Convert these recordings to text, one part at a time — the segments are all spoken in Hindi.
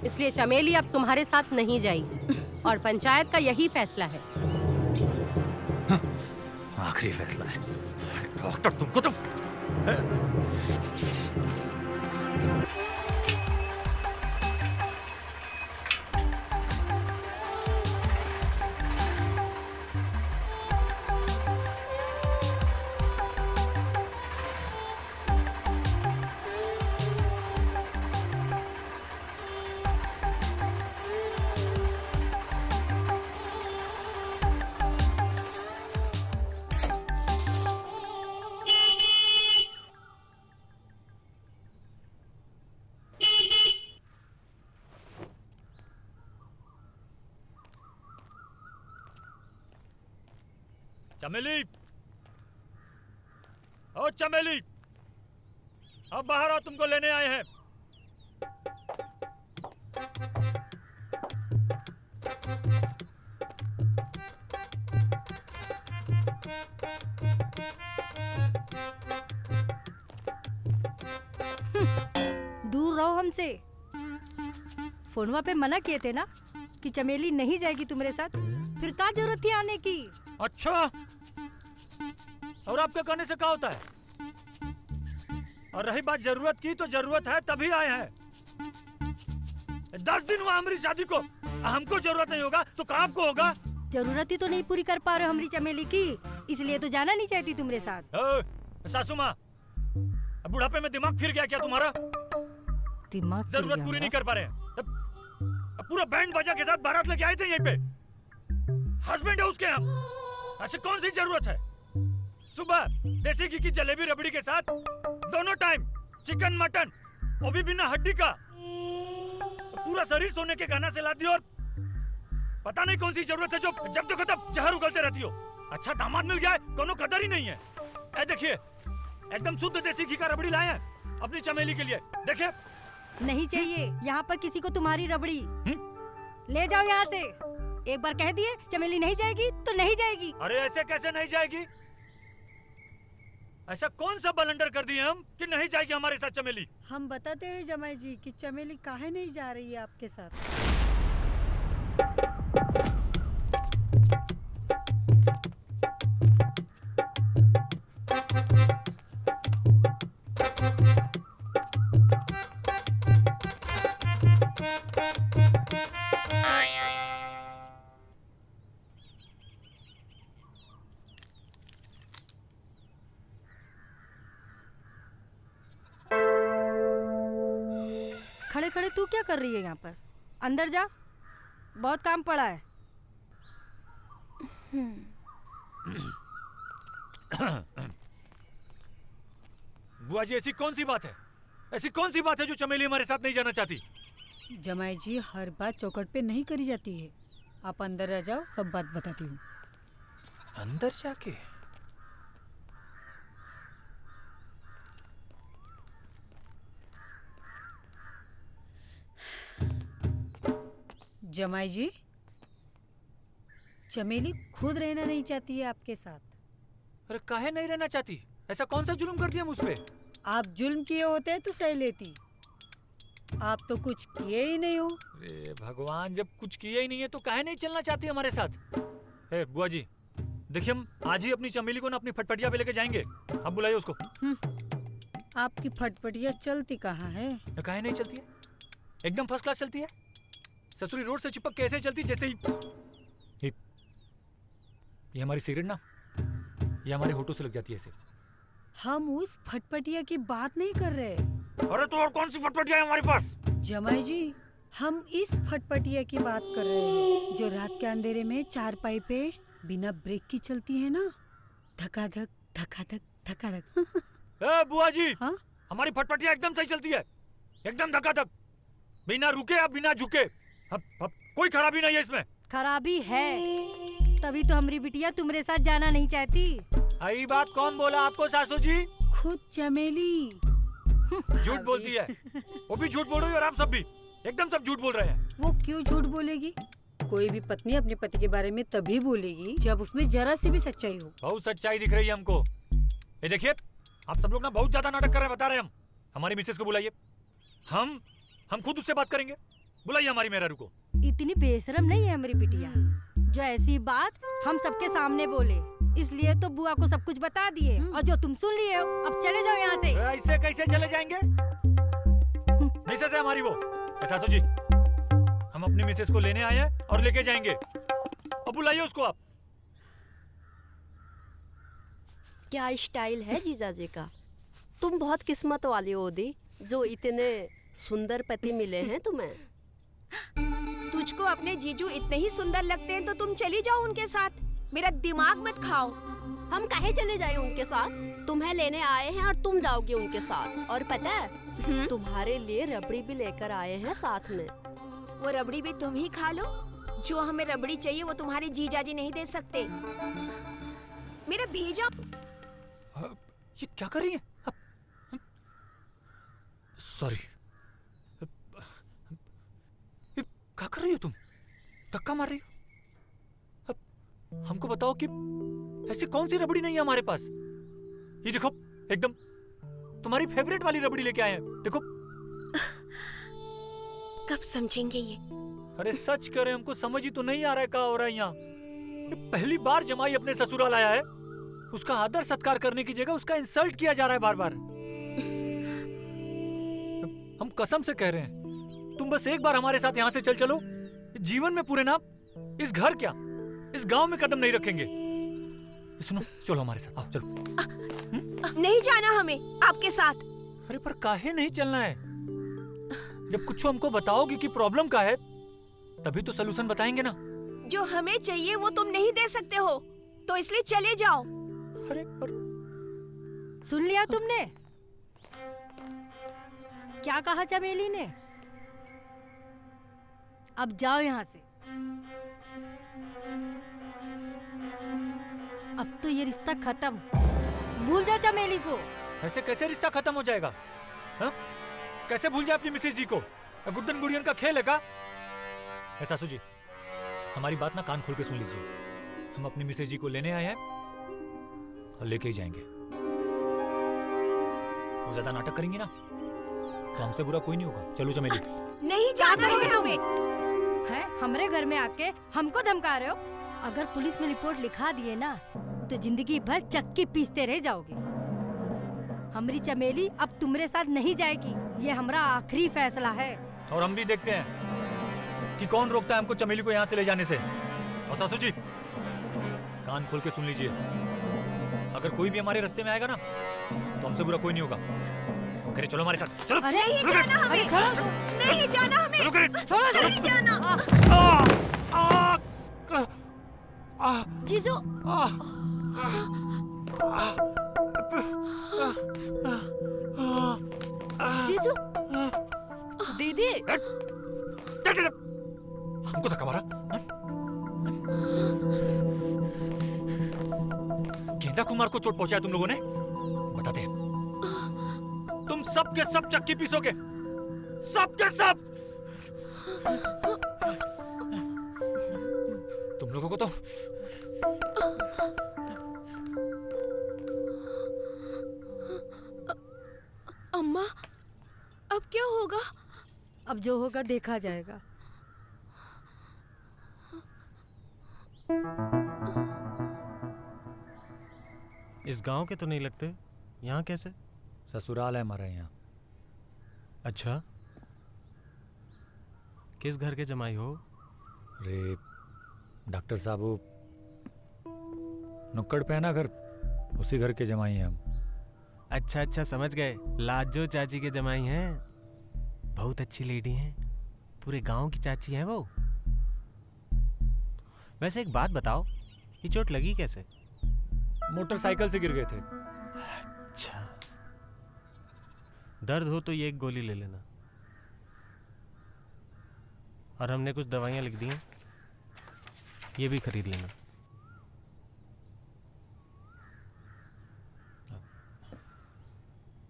इसलिए चमेली अब तुम्हारे साथ नहीं जाएगी और पंचायत का यही फैसला है। आखिरी फैसला है। डॉक्टर तुमको तो चमेली, ओ चमेली, अब बाहर आओ, तुमको लेने आए हैं। दूर रहो हमसे। फोनवा पे मना किए थे ना कि चमेली नहीं जाएगी तुम्हारे साथ, फिर क्या जरूरत थी आने की? अच्छा, और आपके कहने से क्या होता है? और रही बात जरूरत की, तो जरूरत है तभी आए हैं। 10 दिन हुआ हमारी शादी को, हमको जरूरत नहीं होगा तो कहाँ आपको होगा? जरूरत ही तो नहीं पूरी कर पा रहे हो हमारी चमेली की, इसलिए तो जाना नहीं चाहती तुम्हारे साथ। सासू माँ, बुढ़ापे में दिमाग फिर गया क्या तुम्हारा? दिमाग जरूरत पूरी नहीं कर पा रहे हैं। अब पूरा बैंड बाजा के साथ बारात लेके आए थे यहीं पे। हस्बैंड है उसके हम, ऐसे कौन सी जरूरत है? सुबह देसी घी की जलेबी रबड़ी के साथ दोनों टाइम चिकन मटन, वो भी बिना हड्डी का। पूरा शरीर सोने के गाना से लाती हो, और पता नहीं कौन सी जरूरत है जो जब देखो तब जहर उगलते रहती हो। अच्छा दामाद मिल गया है, कोनो कदर ही नहीं है। ए देखिए, एकदम शुद्ध देसी घी का रबड़ी लाए हैं अपनी चमेली के लिए। देखिए, नहीं चाहिए यहाँ पर किसी को तुम्हारी रबड़ी। ले जाओ यहाँ से। एक बार कह दिए चमेली नहीं जाएगी तो नहीं जाएगी। अरे ऐसे कैसे नहीं जाएगी? ऐसा कौन सा बलंडर कर दिए हम कि नहीं जाएगी हमारे साथ चमेली? हम बताते हैं जमाई जी कि चमेली काहे नहीं जा रही है आपके साथ। खड़े खड़े तू क्या कर रही है यहाँ पर? अंदर जा, बहुत काम पड़ा है। बुआ जी, ऐसी कौन सी बात है? ऐसी कौन सी बात है जो चमेली हमारे साथ नहीं जाना चाहती? जमाई जी, हर बात चौखट पे नहीं करी जाती है। आप अंदर आ जाओ, सब बात बताती हूँ। अंदर जाके? जमाई जी, चमेली खुद रहना नहीं चाहती है आपके साथ। अरे काहे नहीं रहना चाहती? ऐसा कौन सा जुल्म कर दिया मुझ पे? आप जुल्म किए होते तो सही लेती। आप तो कुछ किए ही नहीं हो। अरे भगवान, जब कुछ किया ही नहीं है तो काहे नहीं चलना चाहती हमारे साथ? ए बुआ जी, देखिए हम आज ही अपनी चमेली को ना अपनी फटफटिया पे लेके जाएंगे। अब बुलाइए उसको। आपकी फटफटिया चलती कहाँ है? काहे नहीं चलती है? एकदम फर्स्ट क्लास चलती है। ससुरी रोड से चिपक कैसे चलती, जैसे ही ये हमारी सिगरेट ना, ये हमारे होठों से लग जाती है ऐसे। हम उस फटफटिया की बात नहीं कर रहे। अरे तो और कौन सी फटफटिया है हमारे पास? जमाई जी, हम इस फटफटिया की बात कर रहे हैं जो रात के अंधेरे में चारपाई पे बिना ब्रेक की चलती है ना, धकाधक धकाधक धकाधक। ए बुआ जी, हाँ? हमारी फटफटिया एकदम सही चलती है, एकदम धकाधक, बिना रुके या बिना झुके। अब कोई खराबी नहीं है इसमें। खराबी है, तभी तो हमारी बिटिया तुम्हारे साथ जाना नहीं चाहती। आई बात कौन बोला आपको सासू जी? खुद चमेली। झूठ बोलती है, वो भी झूठ बोल रही है और आप सब भी एकदम सब झूठ बोल रहे हैं। वो क्यों झूठ बोलेगी? कोई भी पत्नी अपने पति के बारे में तभी बोलेगी जब उसमें जरा सी भी सच्चाई हो। बहुत सच्चाई दिख रही है हमको। ये देखिए, आप सब लोग ना बहुत ज्यादा नाटक कर रहे हैं, बता रहे हैं हम। हमारी मिसेस को बुलाइए, हम खुद उससे बात करेंगे। बुलाइए हमारी मेहरारू को। इतनी बेशरम नहीं है हमारी बिटिया जो ऐसी बात हम सबके सामने बोले, इसलिए तो बुआ को सब कुछ बता दिए और जो तुम सुन लिए हो, अब चले जाओ यहाँ से। ऐसे कैसे चले जाएंगे? मिसेस है हमारी वो। सासू जी, हम अपनी मिसेस को लेने आए हैं और लेके जाएंगे। अब बुलाइए उसको आप। क्या स्टाइल है जीजाजी का। तुम बहुत किस्मत वाली हो दी जो इतने सुंदर पति मिले हैं तुम्हें। तुझको अपने जीजू इतने ही सुंदर लगते हैं तो तुम चली जाओ उनके साथ, मेरा दिमाग मत खाओ। हम काहे चले जाए उनके साथ? तुम्हें लेने आए हैं और तुम जाओगे उनके साथ। और पता है तुम्हारे लिए रबड़ी भी लेकर आए हैं साथ में। वो रबड़ी भी तुम ही खा लो। जो हमें रबड़ी चाहिए वो तुम्हारे जीजाजी नहीं दे सकते। मेरा भेजा। ये क्या कर रही है? सॉरी। क्या कर रही हो तुम? धक्का मार रही हो? अब हमको बताओ कि ऐसी कौन सी रबड़ी नहीं है हमारे पास? ये देखो, एकदम तुम्हारी फेवरेट वाली रबड़ी लेके आए हैं। देखो। कब समझेंगे ये? अरे सच करे, हमको समझ ही तो नहीं आ रहा है क्या हो रहा है यहाँ। पहली बार जमाई अपने ससुराल आया है, उसका आदर सत्कार करने की जगह उसका इंसल्ट किया जा रहा है बार बार। हम कसम से कह रहे हैं, तुम बस एक बार हमारे साथ यहाँ से चल चलो। जीवन में पूरे ना इस घर क्या, इस गांव में कदम नहीं रखेंगे। सुनो, चलो हमारे साथ, आओ चलो। नहीं जाना हमें आपके साथ। अरे पर काहे नहीं चलना है? जब कुछ हमको बताओगे कि प्रॉब्लम का है, तभी तो सलूशन बताएंगे ना। जो हमें चाहिए वो तुम नहीं दे सकते हो, तो इसलिए चले जाओ। अरे पर सुन लिया तुमने क्या कहा चमेली ने? अब जाओ यहाँ से। अब तो ये रिश्ता खत्म। भूल जाओ चमेली को। ऐसे कैसे रिश्ता खत्म हो जाएगा? हा? कैसे भूल जाए अपनी मिसेज जी को? गुड्डन गुड़ियन का खेल है का? सासू जी, हमारी बात ना कान खोल के सुन लीजिए। हम अपनी मिसेज जी को लेने आए हैं और लेके ही जाएंगे। वो ज्यादा नाटक करेंगी ना तो हमसे बुरा कोई नहीं होगा। चलो चमेली। नहीं जाना है हमें। है हमारे घर में आके हमको धमका रहे हो? अगर पुलिस में रिपोर्ट लिखा दिए ना तो जिंदगी भर चक्की पीसते रह जाओगे। हमारी चमेली अब तुम्हारे साथ नहीं जाएगी, ये हमारा आखिरी फैसला है। और हम भी देखते हैं कि कौन रोकता है हमको चमेली को यहाँ से ले जाने से। और सासू जी, कान खोल के सुन लीजिए, अगर कोई भी हमारे रास्ते में आएगा ना तो हमसे बुरा कोई नहीं होगा। करे चलो हमारे साथ, चलो। अरे नहीं जाना हमें। छोड़ो। नहीं जाना हमें। छोड़ो। नहीं जाना। जीजू जीजू दीदी हमको धक्का मारा। गेंदा कुमार को चोट पहुंचाया तुम लोगों ने? बताते हैं। तुम सब के सब चक्की पीसोगे, सब के सब। तुम लोगों को तो अम्मा, अब क्या होगा? अब जो होगा देखा जाएगा। इस गांव के तो नहीं लगते, यहाँ कैसे? ससुराल है हमारा यहाँ। अच्छा, किस घर के जमाई हो? अरे डॉक्टर साहब, वो नुक्कड़ पे है ना घर, उसी घर के जमाई हैं हम। अच्छा अच्छा, समझ गए। लाजो चाची के जमाई हैं। बहुत अच्छी लेडी हैं, पूरे गांव की चाची हैं वो। वैसे एक बात बताओ, ये चोट लगी कैसे? मोटरसाइकिल से गिर गए थे। अच्छा, दर्द हो तो ये एक गोली ले लेना, और हमने कुछ दवाइयाँ लिख दी हैं, ये भी खरीद लेना।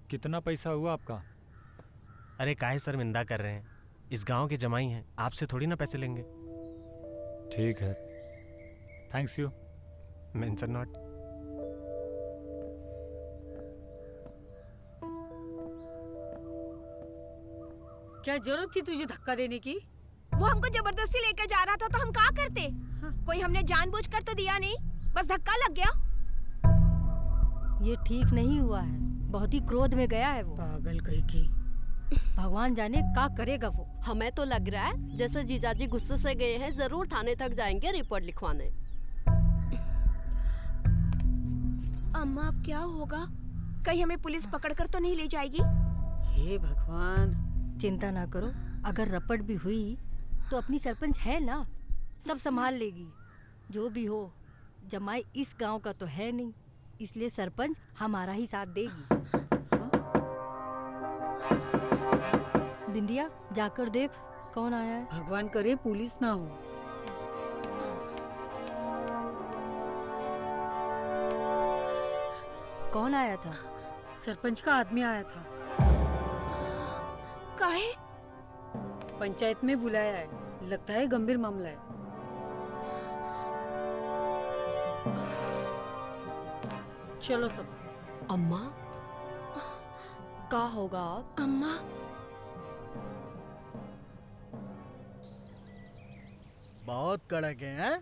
कितना पैसा हुआ आपका? अरे काहे शर्मिंदा कर रहे हैं, इस गांव के जमाई हैं, आपसे थोड़ी ना पैसे लेंगे। ठीक है, थैंक्स यू। Mention not. क्या जरूरत थी तुझे धक्का देने की? वो हमको जबरदस्ती लेकर जा रहा था तो हम क्या करते? कोई हमने जानबूझकर तो दिया नहीं, बस धक्का लग गया। ये ठीक नहीं हुआ है, बहुत ही क्रोध में गया है वो। पागल कहीं की। भगवान जाने क्या करेगा वो। हमें तो लग रहा है जैसे जीजाजी गुस्से से गए हैं, जरूर थाने तक जाएंगे रिपोर्ट लिखवाने। अम्मा अब क्या होगा? कहीं हमें पुलिस पकड़कर तो नहीं ले जाएगी? हे भगवान। चिंता ना करो, अगर रपट भी हुई तो अपनी सरपंच है ना, सब संभाल लेगी। जो भी हो, जमाई इस गांव का तो है नहीं, इसलिए सरपंच हमारा ही साथ देगी। बिंदिया, जाकर देख कौन आया है। भगवान करे पुलिस ना हो। कौन आया था? सरपंच का आदमी आया था, काहे? पंचायत में बुलाया है, लगता है गंभीर मामला है। चलो सब। अम्मा क्या होगा अब? अम्मा बहुत कड़क है, हैं?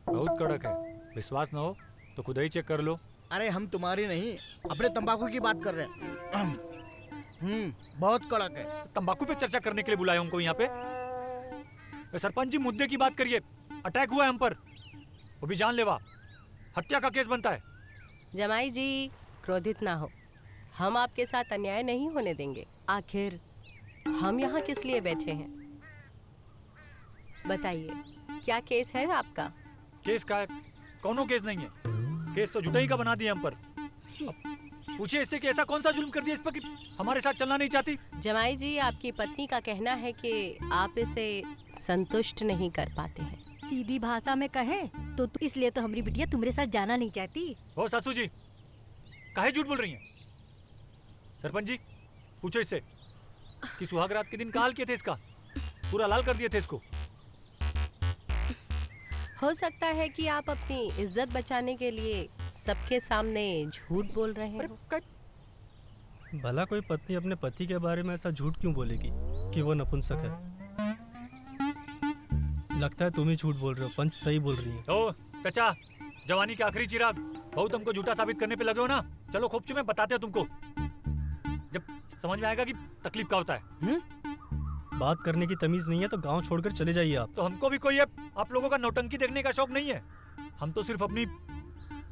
बहुत कड़क है, विश्वास ना हो तो खुद ही चेक कर लो। अरे हम तुम्हारी नहीं, अपने तंबाकू की बात कर रहे हैं। बहुत कड़क है। तंबाकू पे चर्चा करने के लिए बुलाया हमको यहाँ पे? सरपंच जी मुद्दे की बात करिए। अटैक हुआ है हम पर, वो भी जानलेवा, हत्या का केस बनता है। जमाई जी क्रोधित ना हो, हम आपके साथ अन्याय नहीं होने देंगे। आखिर हम यहाँ किस लिए बैठे हैं? बताइए, क्या केस है आपका? केस का है? कौनो केस नहीं है, केस तो जुटाई का बना दिया हम पर। पूछिए इससे कि ऐसा कौन सा जुल्म कर दिया इस पर कि हमारे साथ चलना नहीं चाहती। जमाई जी, आपकी पत्नी का कहना है कि आप इसे संतुष्ट नहीं कर पाते हैं। सीधी भाषा में कहें तो इसलिए तो हमारी बिटिया तुम्हारे साथ जाना नहीं चाहती। ओ सासू जी, काहे झूठ बोल रही हैं? सरपंच जी पूछो इससे कि सुहाग रात के दिन का हाल किए थे इसका, पूरा लाल कर दिए थे इसको। हो सकता है कि आप अपनी इज्जत बचाने के लिए सबके सामने झूठ बोल रहे हो। भला कोई पत्नी अपने पति के बारे में ऐसा झूठ क्यों बोलेगी कि वो नपुंसक है? लगता है तुम ही झूठ बोल रहे हो, पंच सही बोल रही है। ओ चाचा, जवानी के आखिरी चिराग, बहुत हमको झूठा साबित करने पे लगे हो ना। चलो खोपची में बताते हैं तुमको, जब समझ में आएगा कि तकलीफ क्या होता है। बात करने की तमीज नहीं है तो गांव छोड़कर चले जाइए आप। तो हमको भी कोई आप लोगों का नौटंकी देखने का शौक नहीं है। हम तो सिर्फ अपनी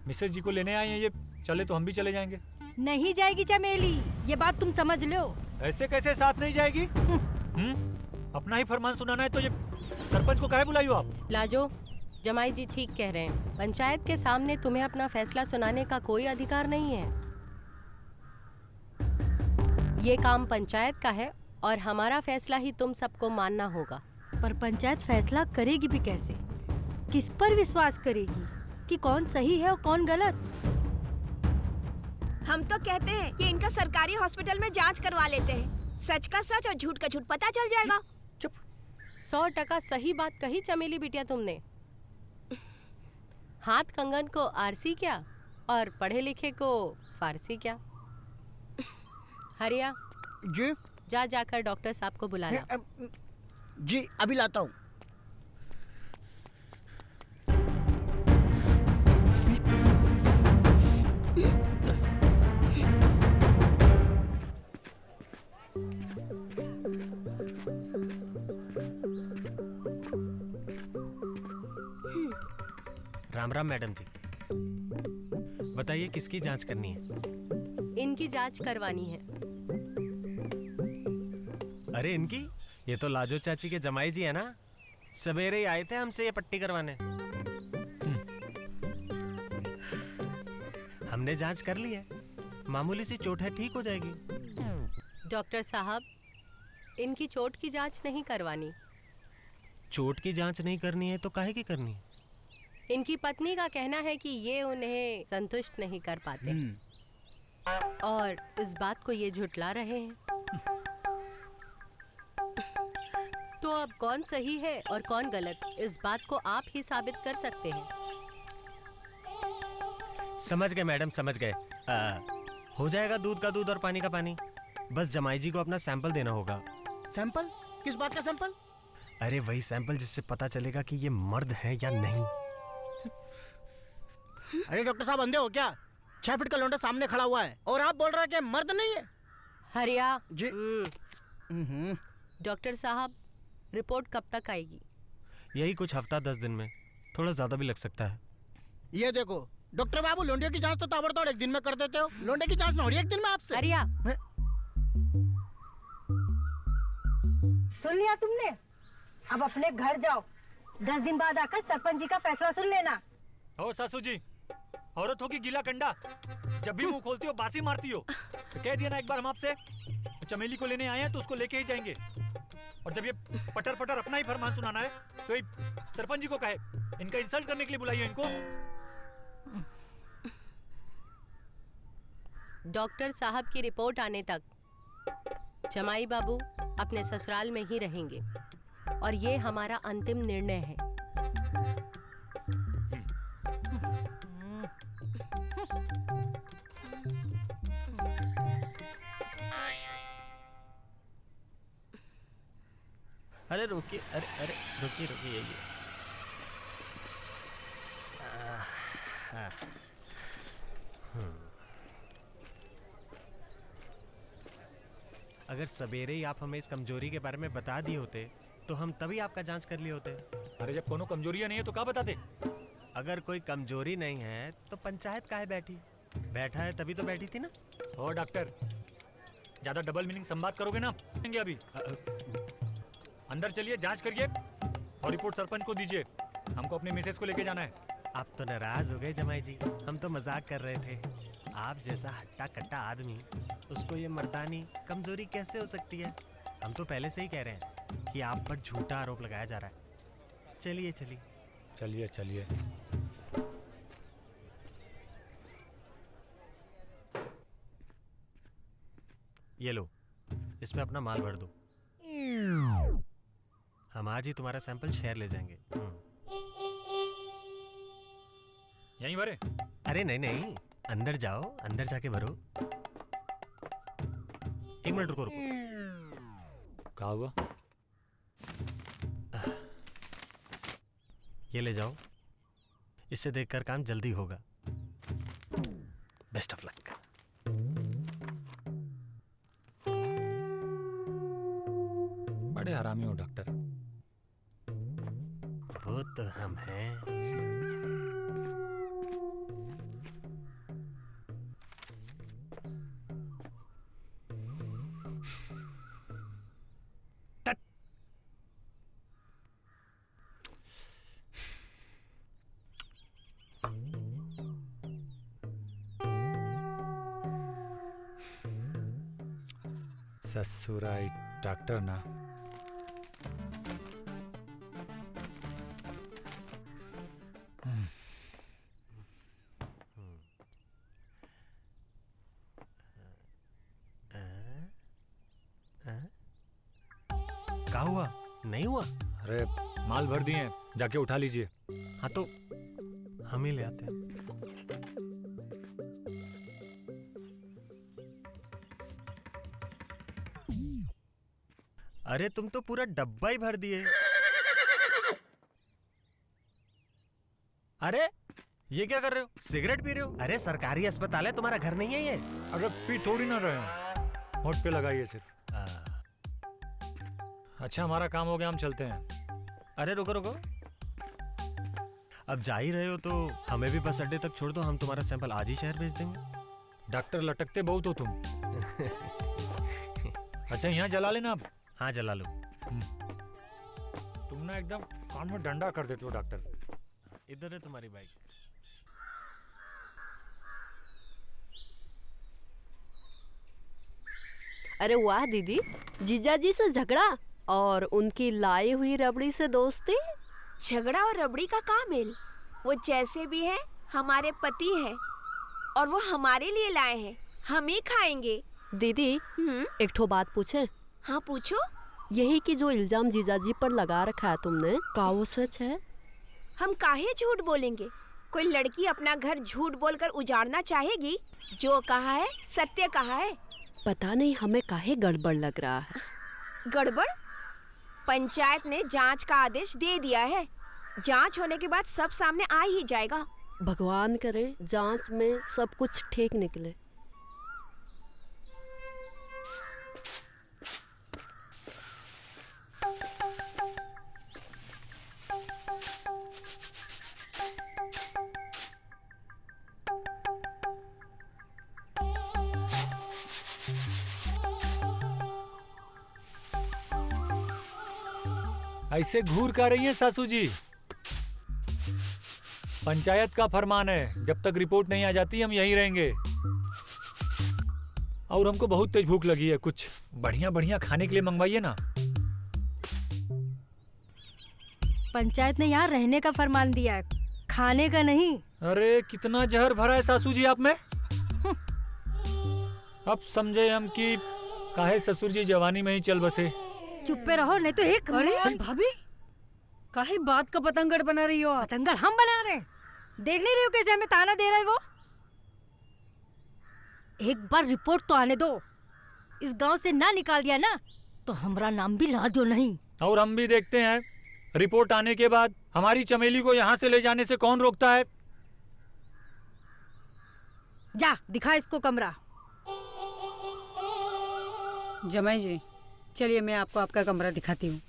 मिसेज जी को लेने आए हैं, ये चले तो हम भी चले जाएंगे। नहीं जाएगी चमेली, ये बात तुम समझ लो। ऐसे कैसे साथ नहीं जाएगी? अपना ही फरमान सुनाना है तो ये सरपंच को काहे बुलाई हो आप? लाजो, जमाई जी ठीक कह रहे हैं। पंचायत के सामने तुम्हें अपना फैसला सुनाने का कोई अधिकार नहीं है। ये काम पंचायत का है और हमारा फैसला ही तुम सबको मानना होगा। पर पंचायत फैसला करेगी भी कैसे? किस पर विश्वास करेगी कि कौन सही है और कौन गलत? हम तो कहते हैं कि इनका सरकारी हॉस्पिटल में जांच करवा लेते हैं, सच का सच और झूठ का झूठ पता चल जाएगा। 100% सही बात कही चमेली बिटिया तुमने। हाथ कंगन को आरसी क्या और पढ़े लिखे को फारसी क्या। हरिया जी जा जाकर डॉक्टर साहब को बुला ला। जी अभी लाता हूँ। राम राम मैडम जी, बताइए किसकी जांच करनी है? इनकी जांच करवानी है। अरे इनकी? ये तो लाजो चाची के जमाई जी है ना, सवेरे ही आए थे हमसे ये पट्टी करवाने। हमने जांच कर ली है, मामूली सी चोट है, ठीक हो जाएगी। डॉक्टर साहब, इनकी चोट की जांच नहीं करवानी। चोट की जांच नहीं करनी है तो काहे की करनी? इनकी पत्नी का कहना है कि ये उन्हें संतुष्ट नहीं कर पाते और इस बात को ये झुटला रहे हैं। तो अब कौन सही है और कौन गलत, इस बात को आप ही साबित कर सकते हैं। समझ गए मैडम, समझ गए। हो जाएगा दूध का दूध और पानी का पानी। बस जमाई जी को अपना सैंपल देना होगा। सैंपल? किस बात का सैंपल? अरे वही सैंपल जिससे पता चलेगा कि ये मर्द है या नहीं। अरे डॉक्टर साहब अंधे हो क्या? 6 फीट का लौंडा सामने खड़ा हुआ है और आप बोल रहे हैं कि मर्द नहीं है। हरिया जी। डॉक्टर साहब, रिपोर्ट कब तक आएगी? यही कुछ हफ्ता 10 दिन में, थोड़ा ज्यादा भी लग सकता है। ये देखो डॉक्टर बाबू, लोंडे की जांच तो ताबड़तोड़ एक दिन में कर देते हो, लोंडे की जांच ना हो रही एक दिन में आपसे। हरिया, सुन लिया तुमने? अब अपने घर जाओ, 10 दिन बाद आकर सरपंच जी का फैसला सुन लेना। ओ सासू जी, औरत हो कि गीला कंडा, जब भी मुंह खोलती हो बासी मारती हो। तो कह दिया ना एक बार हम आपसे, चमेली को लेने आए हैं तो उसको लेके ही जाएंगे। और जब ये पटर पटर अपना ही फरमान सुनाना है तो ये सरपंच जी को कहे, इनका इंसल्ट करने के लिए बुलाइए इनको। डॉक्टर साहब की रिपोर्ट आने तक जमाई बाबू अपने ससुराल में ही रहेंगे और ये हमारा अंतिम निर्णय है। अरे रुकिए, अरे रुकिए यही है। अगर सवेरे ही आप हमें इस कमजोरी के बारे में बता दिए होते तो हम तभी आपका जांच कर लिए होते। अरे जब कोनो कमजोरियां नहीं है तो क्या बताते? अगर कोई कमजोरी नहीं है तो पंचायत काहे बैठी? बैठा है तभी तो बैठी थी ना। ओ डॉक्टर, ज्यादा डबल मीनिंग संवाद करोगे ना अभी। अंदर चलिए, जांच करिए और रिपोर्ट सरपंच को दीजिए। हमको अपने मिसेस को लेके जाना है। आप तो नाराज हो गए जमाई जी, हम तो मजाक कर रहे थे। आप जैसा हट्टा कट्टा आदमी, उसको ये मर्दानी कमजोरी कैसे हो सकती है? हम तो पहले से ही कह रहे हैं कि आप पर झूठा आरोप लगाया जा रहा है। चलिए चलिए चलिए चलिए। ये लो, इसमें अपना माल भर दो। हम आज ही तुम्हारा सैंपल शहर ले जाएंगे। यहीं भरे? अरे नहीं, अंदर जाओ, अंदर जाके भरो। 1 मिनट रुको। क्या हुआ? ये ले जाओ, इससे देखकर काम जल्दी होगा। Best of luck. बड़े हरामी हो डॉक्टर। वो तो हम हैं। ससुराई डॉक्टर ना। क्या हुआ? नहीं हुआ? अरे माल भर दिए, जाके उठा लीजिए। हाँ तो हम ही ले आते हैं। अरे तुम तो पूरा डब्बा ही भर दिए। अरे ये क्या कर रहे हो? सिगरेट पी रहे हो? अरे सरकारी अस्पताल है, तुम्हारा घर नहीं है ये। अरे पी थोड़ी ना रहे हैं, होठ पे लगाइए सिर्फ। अच्छा हमारा काम हो गया, हम चलते हैं। अरे रुको रुको, अब जा ही रहे हो तो हमें भी बस अड्डे तक छोड़ दो, हम तुम्हारा सैंपल आज ही शहर भेज देंगे। डॉक्टर लटकते बहुत हो तुम। अच्छा यहाँ जला लेना अब। हाँ जला लो। तुम ना एकदम कान में डंडा कर देते हो डॉक्टर। इधर है तुम्हारी बाइक। अरे वाह दीदी, जीजाजी से झगड़ा और उनकी लाई हुई रबड़ी से दोस्ती। झगड़ा और रबड़ी का क्या मेल? वो जैसे भी है हमारे पति है और वो हमारे लिए लाए हैं, हम ही खाएंगे। दीदी एक ठो बात पूछे? हाँ पूछो। यही कि जो इल्जाम जीजाजी पर लगा रखा है तुमने, का वो सच है? हम काहे झूठ बोलेंगे? कोई लड़की अपना घर झूठ बोलकर उजाड़ना चाहेगी? जो कहा है सत्य कहा है। पता नहीं हमें काहे गड़बड़ लग रहा है। गड़बड़? पंचायत ने जांच का आदेश दे दिया है। जांच होने के बाद सब सामने आ ही जाएगा। भगवान करे जांच में सब कुछ ठीक निकले। ऐसे घूर कर रही हैं सासू जी? पंचायत का फरमान है, जब तक रिपोर्ट नहीं आ जाती हम यहीं रहेंगे। और हमको बहुत तेज भूख लगी है, कुछ बढ़िया बढ़िया खाने के लिए मंगवाइए ना। पंचायत ने यहाँ रहने का फरमान दिया है, खाने का नहीं। अरे कितना जहर भरा है सासू जी आप में। अब समझे हम कि काहे ससुर जी जवानी में ही चल बसे। चुप पे रहो, नहीं तो एक। अरे भाभी, काहे बात का पतंगड़ बना रही हो आप? पतंगड़ हम बना रहे हैं, देख नहीं रही हो कैसे हमें ताना दे रहा है वो? एक बार रिपोर्ट तो आने दो। इस गांव से ना निकाल दिया ना तो हमारा नाम भी लाजो नहीं। और हम भी देखते हैं रिपोर्ट आने के बाद हमारी चमेली को यहाँ से ले जाने से कौन रोकता है। जा दिखा इसको कमरा। जमाई जी, चलिए मैं आपको आपका कमरा दिखाती हूँ।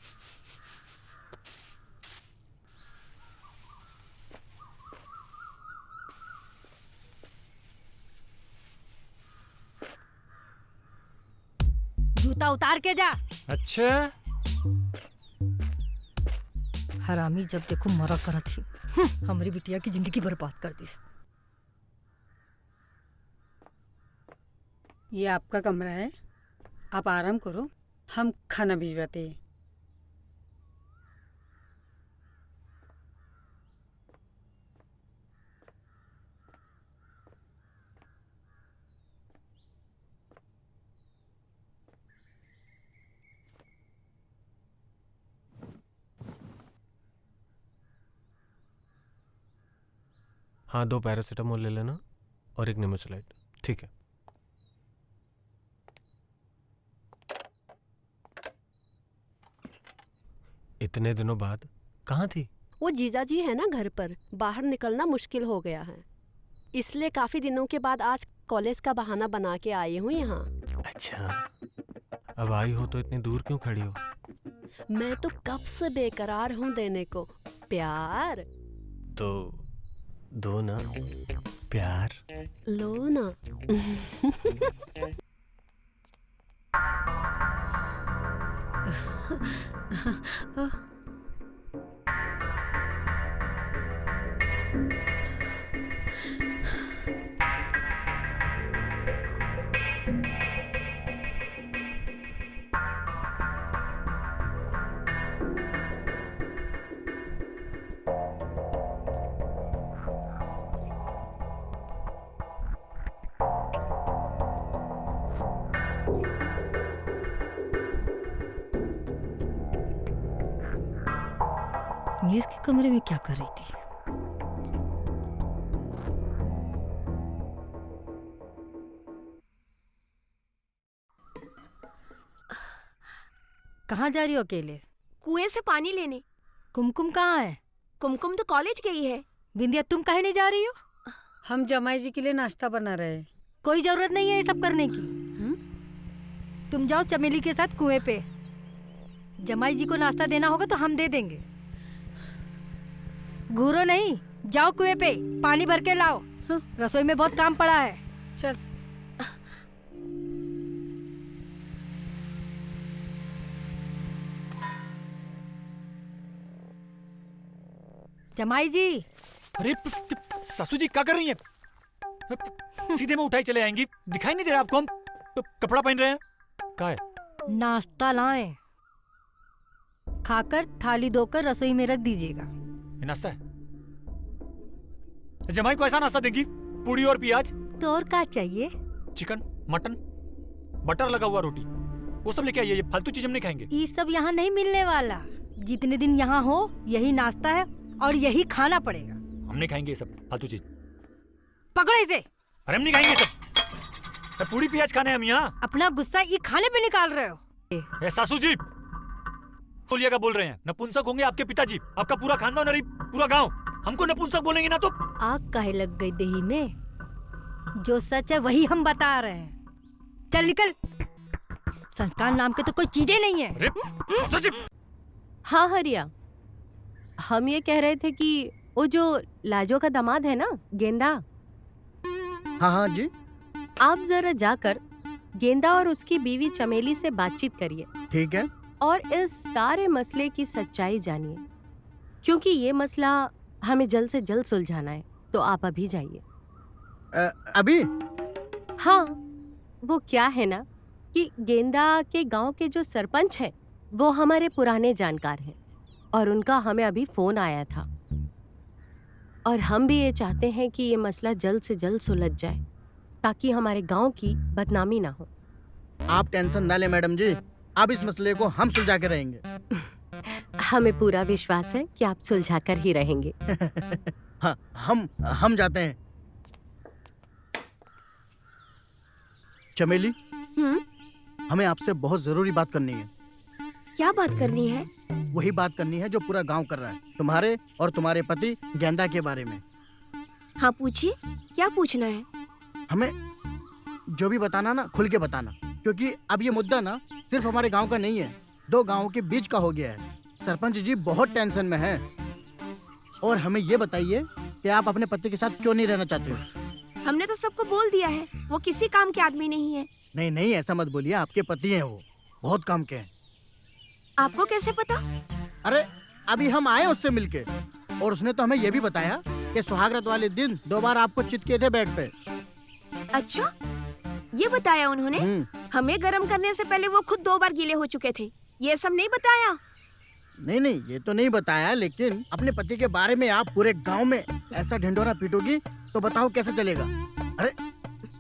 जूता उतार के जा। अच्छा, हरामी जब देखो मरा करा थी। हमारी बिटिया की जिंदगी बर्बाद कर दी। ये आपका कमरा है, आप आराम करो, हम खाना भिजवाते हैं। हाँ, 2 पैरासीटामोल ले लेना और 1 नेमोसिलाइट। ठीक है। इतने दिनों बाद कहाँ थी? वो जीजाजी है ना घर पर, बाहर निकलना मुश्किल हो गया है, इसलिए काफी दिनों के बाद आज कॉलेज का बहाना बना के आई हूँ यहाँ। अच्छा, अब आई हो तो इतनी दूर क्यों खड़ी हो? मैं तो कब से बेकरार हूँ देने को प्यार। तो दो ना प्यार। लो ना। ये इसके कमरे में क्या कर रही थी? कहाँ जा रही हो अकेले? कुएं से पानी लेने। कुमकुम कहाँ है? कुमकुम तो कॉलेज गई है। बिंदिया तुम काहे नहीं जा रही हो? हम जमाई जी के लिए नाश्ता बना रहे हैं। कोई जरूरत नहीं है ये सब करने की। तुम जाओ चमेली के साथ कुएं पे। जमाई जी को नाश्ता देना होगा तो हम दे देंगे। घूरो नहीं, जाओ कुएं पे पानी भर के लाओ। रसोई में बहुत काम पड़ा है। चल। जमाई जी। अरे सासू जी क्या कर रही हैं? सीधे में उठाई चले आएंगी, दिखाई नहीं दे रहा आपको हम तो कपड़ा पहन रहे हैं? क्या है? नाश्ता लाएं, खाकर थाली धोकर रसोई में रख दीजिएगा। ये नाश्ता है? जमाई को ऐसा नाश्ता देंगी? पूरी और प्याज? तो और क्या चाहिए? चिकन, मटन, बटर लगा हुआ रोटी, वो सब लेके आइए। ये फालतू चीज हम नहीं खाएंगे। ये सब यहाँ नहीं मिलने वाला। जितने दिन यहाँ हो यही नाश्ता है और यही खाना पड़ेगा। हम नहीं खाएंगे ये सब फालतू चीज। पकड़ो इसे। अरे हम नहीं खाएंगे ये सब। पूरी प्याज खाने हम यहाँ। अपना गुस्सा ये खाने पे निकाल रहे हो। ए सासू जी, तौलिया का बोल रहे हैं? नपुंसक होंगे आपके पिताजी, आपका पूरा खानदान और ये पूरा गांव हमको नपुंसक बोलेंगे ना तो। आग काहे लग गई दही में? जो सच है वही हम बता रहे हैं। चल निकल। संस्कार नाम के तो कोई चीजें नहीं है। अरे सचिव! हाँ हरिया, हम ये कह रहे थे कि वो जो लाजो का दामाद है ना, गेंदा, हाँ हाँ जी। आप जरा जाकर गेंदा और उसकी बीवी चमेली से बातचीत करिए ठीक है। और इस सारे मसले की सच्चाई जानिए, क्योंकि ये मसला हमें जल्द से जल्द सुलझाना है। तो आप अभी जाइए। अभी? हाँ, वो क्या है ना कि गेंदा के गांव के जो सरपंच है वो हमारे पुराने जानकार हैं और उनका हमें अभी फोन आया था, और हम भी ये चाहते हैं कि ये मसला जल्द से जल्द सुलझ जाए ताकि हमारे गांव की बदनामी ना हो। आप टेंशन ना लें मैडम जी, अब इस मसले को हम सुलझा के रहेंगे। हमें पूरा विश्वास है कि आप सुलझा कर ही रहेंगे। हाँ, हम जाते हैं। चमेली, हमें आपसे बहुत जरूरी बात करनी है। क्या बात करनी है? वही बात करनी है जो पूरा गांव कर रहा है, तुम्हारे और तुम्हारे पति गेंदा के बारे में। हाँ पूछिए, क्या पूछना है? हमें जो भी बताना ना खुल के बताना, क्योंकि अब ये मुद्दा ना सिर्फ हमारे गांव का नहीं है, 2 गांवों के बीच का हो गया है। सरपंच जी बहुत टेंशन में हैं और हमें ये बताइए कि आप अपने पति के साथ क्यों नहीं रहना चाहते हो? हमने तो सबको बोल दिया है, वो किसी काम के आदमी नहीं है। नहीं नहीं, ऐसा मत बोलिए, आपके पति हैं, वो बहुत काम के हैं। आपको कैसे पता? अरे अभी हम आए उससे मिलके, और उसने तो हमें ये भी बताया कि सुहागरात वाले दिन 2 बार आपको चित किए थे बेड पे। अच्छा, ये बताया उन्होंने? हमें गर्म करने से पहले वो खुद 2 बार गीले हो चुके थे, ये सब नहीं बताया? नहीं नहीं, ये तो नहीं बताया, लेकिन अपने पति के बारे में आप पूरे गांव में ऐसा ढिंढोरा पीटोगी तो बताओ कैसे चलेगा? अरे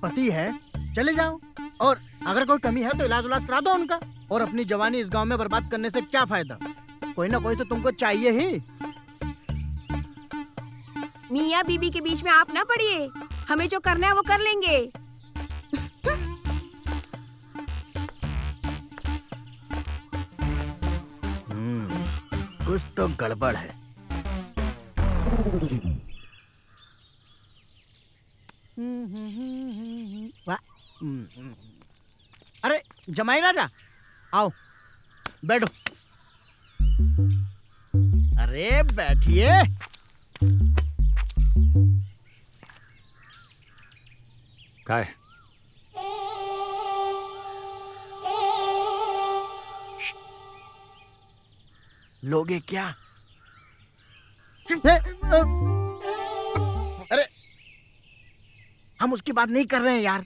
पति है, चले जाओ, और अगर कोई कमी है तो इलाज करा दो उनका, और अपनी जवानी इस गांव में बर्बाद करने से क्या फायदा? कोई ना कोई तो तुमको चाहिए ही। मियाँ बीबी के बीच में आप ना पड़िए, हमें जो करना है वो कर लेंगे। कुछ तो गड़बड़ है। अरे जमाई राजा, आओ बैठो। अरे बैठिए। क्या है? लोगे क्या? अरे हम उसकी बात नहीं कर रहे हैं यार,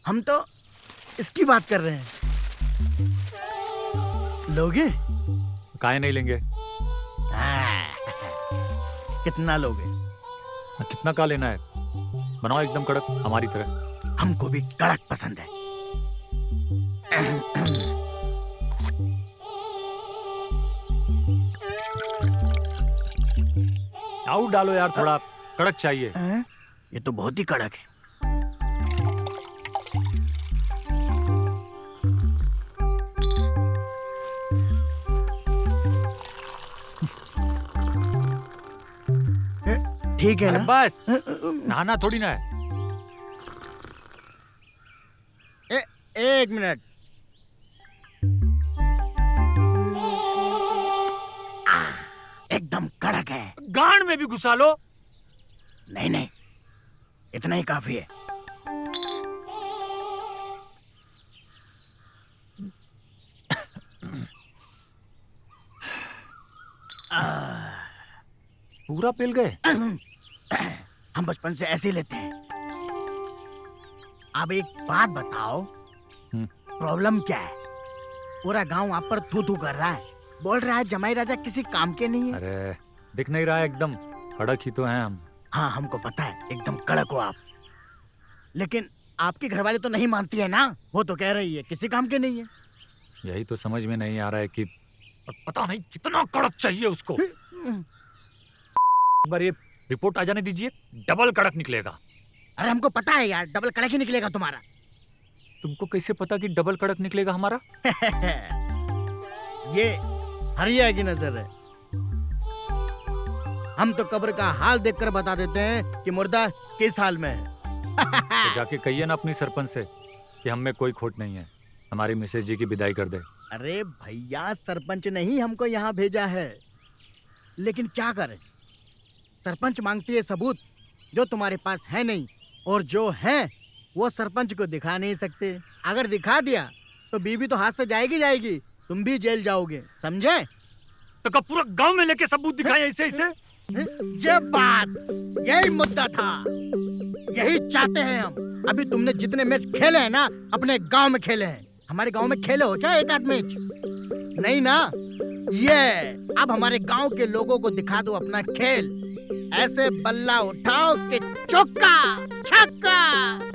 हम तो इसकी बात कर रहे हैं। लोगे? काहे नहीं लेंगे? कितना लोगे? कितना का लेना है? बनाओ एकदम कड़क, हमारी तरह। हमको भी कड़क पसंद है। आउट डालो यार, थोड़ा कड़क चाहिए। ये तो बहुत ही कड़क है। ठीक है ना? बस नहाना थोड़ी ना है। एक मिनट। एकदम कड़क है। गांड में भी घुसा लो। नहीं नहीं, इतना ही काफी है। पूरा पिल गए? हम बचपन से ऐसे ही लेते हैं। अब एक बात बताओ, प्रॉब्लम क्या है? पूरा गांव आप पर थू थू कर रहा है, बोल रहा है जमाई राजा किसी काम के नहीं है। अरे दिख नहीं रहा है? एकदम कड़क ही तो हैं हम। हाँ हमको पता है, एकदम कड़क हो आप, लेकिन आपकी घरवाली तो नहीं मानती है ना, वो तो कह रही है किसी काम के नहीं है। यही तो समझ में नहीं आ रहा है कि पता नहीं कितना कड़क चाहिए उसको। एक बार ये रिपोर्ट आ जाने दीजिए, डबल कड़क निकलेगा। अरे हमको पता है यार, डबल कड़क ही निकलेगा तुम्हारा। तुमको कैसे पता कि डबल कड़क निकलेगा हमारा? ये हरिया की नजर है। हम तो कब्र का हाल देखकर बता देते हैं कि मुर्दा किस हाल में है। तो जाके कहिए ना अपनी सरपंच से कि हम में कोई खोट नहीं है, हमारी मिसेज जी की विदाई कर दे। अरे भैया, सरपंच ने ही हमको यहाँ भेजा है, लेकिन क्या करें, सरपंच मांगती है सबूत जो तुम्हारे पास है नहीं, और जो है वो सरपंच को दिखा नहीं सकते। अगर दिखा दिया तो बीवी तो हाथ से जाएगी जाएगी, तुम भी जेल जाओगे, समझे? तो कब पूरा गांव में लेके सबूत दिखाए ऐसे ऐसे? ये बात, यही मुद्दा था, यही चाहते हैं हम। अभी तुमने जितने मैच खेले हैं ना, अपने गांव में खेले हैं। हमारे गांव में खेले हो क्या एक आध मैच? नहीं ना। ये अब हमारे गांव के लोगों को दिखा दो अपना खेल। ऐसे बल्ला उठाओ कि चौका छक्का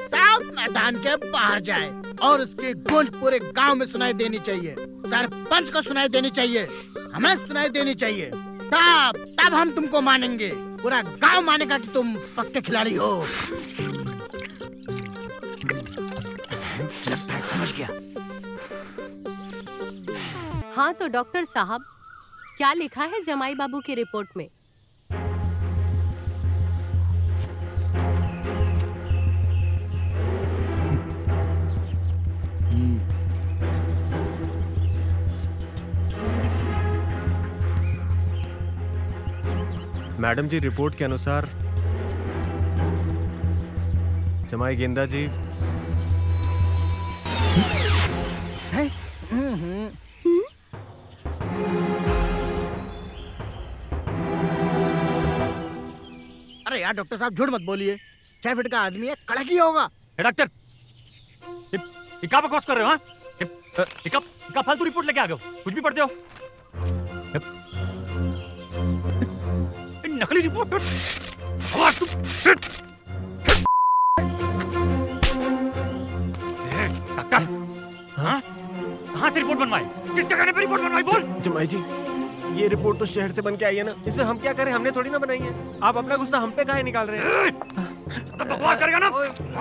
सब मैदान के बाहर जाए, और उसकी गूंज पूरे गांव में सुनाई देनी चाहिए। सरपंच को सुनाई देनी चाहिए, हमें सुनाई देनी चाहिए। तब हम तुमको मानेंगे, पूरा गांव मानेगा कि तुम पक्के खिलाड़ी हो। लगता है समझ गया। हाँ तो डॉक्टर साहब, क्या लिखा है जमाई बाबू की रिपोर्ट में? मैडम जी, रिपोर्ट के अनुसार जमाई गेंदा जी है? अरे यार डॉक्टर साहब, झूठ मत बोलिए, 6 फीट का आदमी है, कड़क ही होगा। डॉक्टर, ये क्या बकवास कर रहे हो? ये फालतू रिपोर्ट लेके आ गए हो, कुछ भी पढ़ते हो? नकली रिपोर्ट। डॉक्टर, हाँ? कहाँ से रिपोर्ट बनवाई? किसके कहने पे रिपोर्ट बनवाई? बोल। जमाई जी, ये रिपोर्ट तो शहर से बन के आई है ना, इसमें हम क्या करें? हमने थोड़ी ना बनाई है। आप अपना गुस्सा हम पे काहे निकाल रहे हैं? तो बकवास करेगा ना,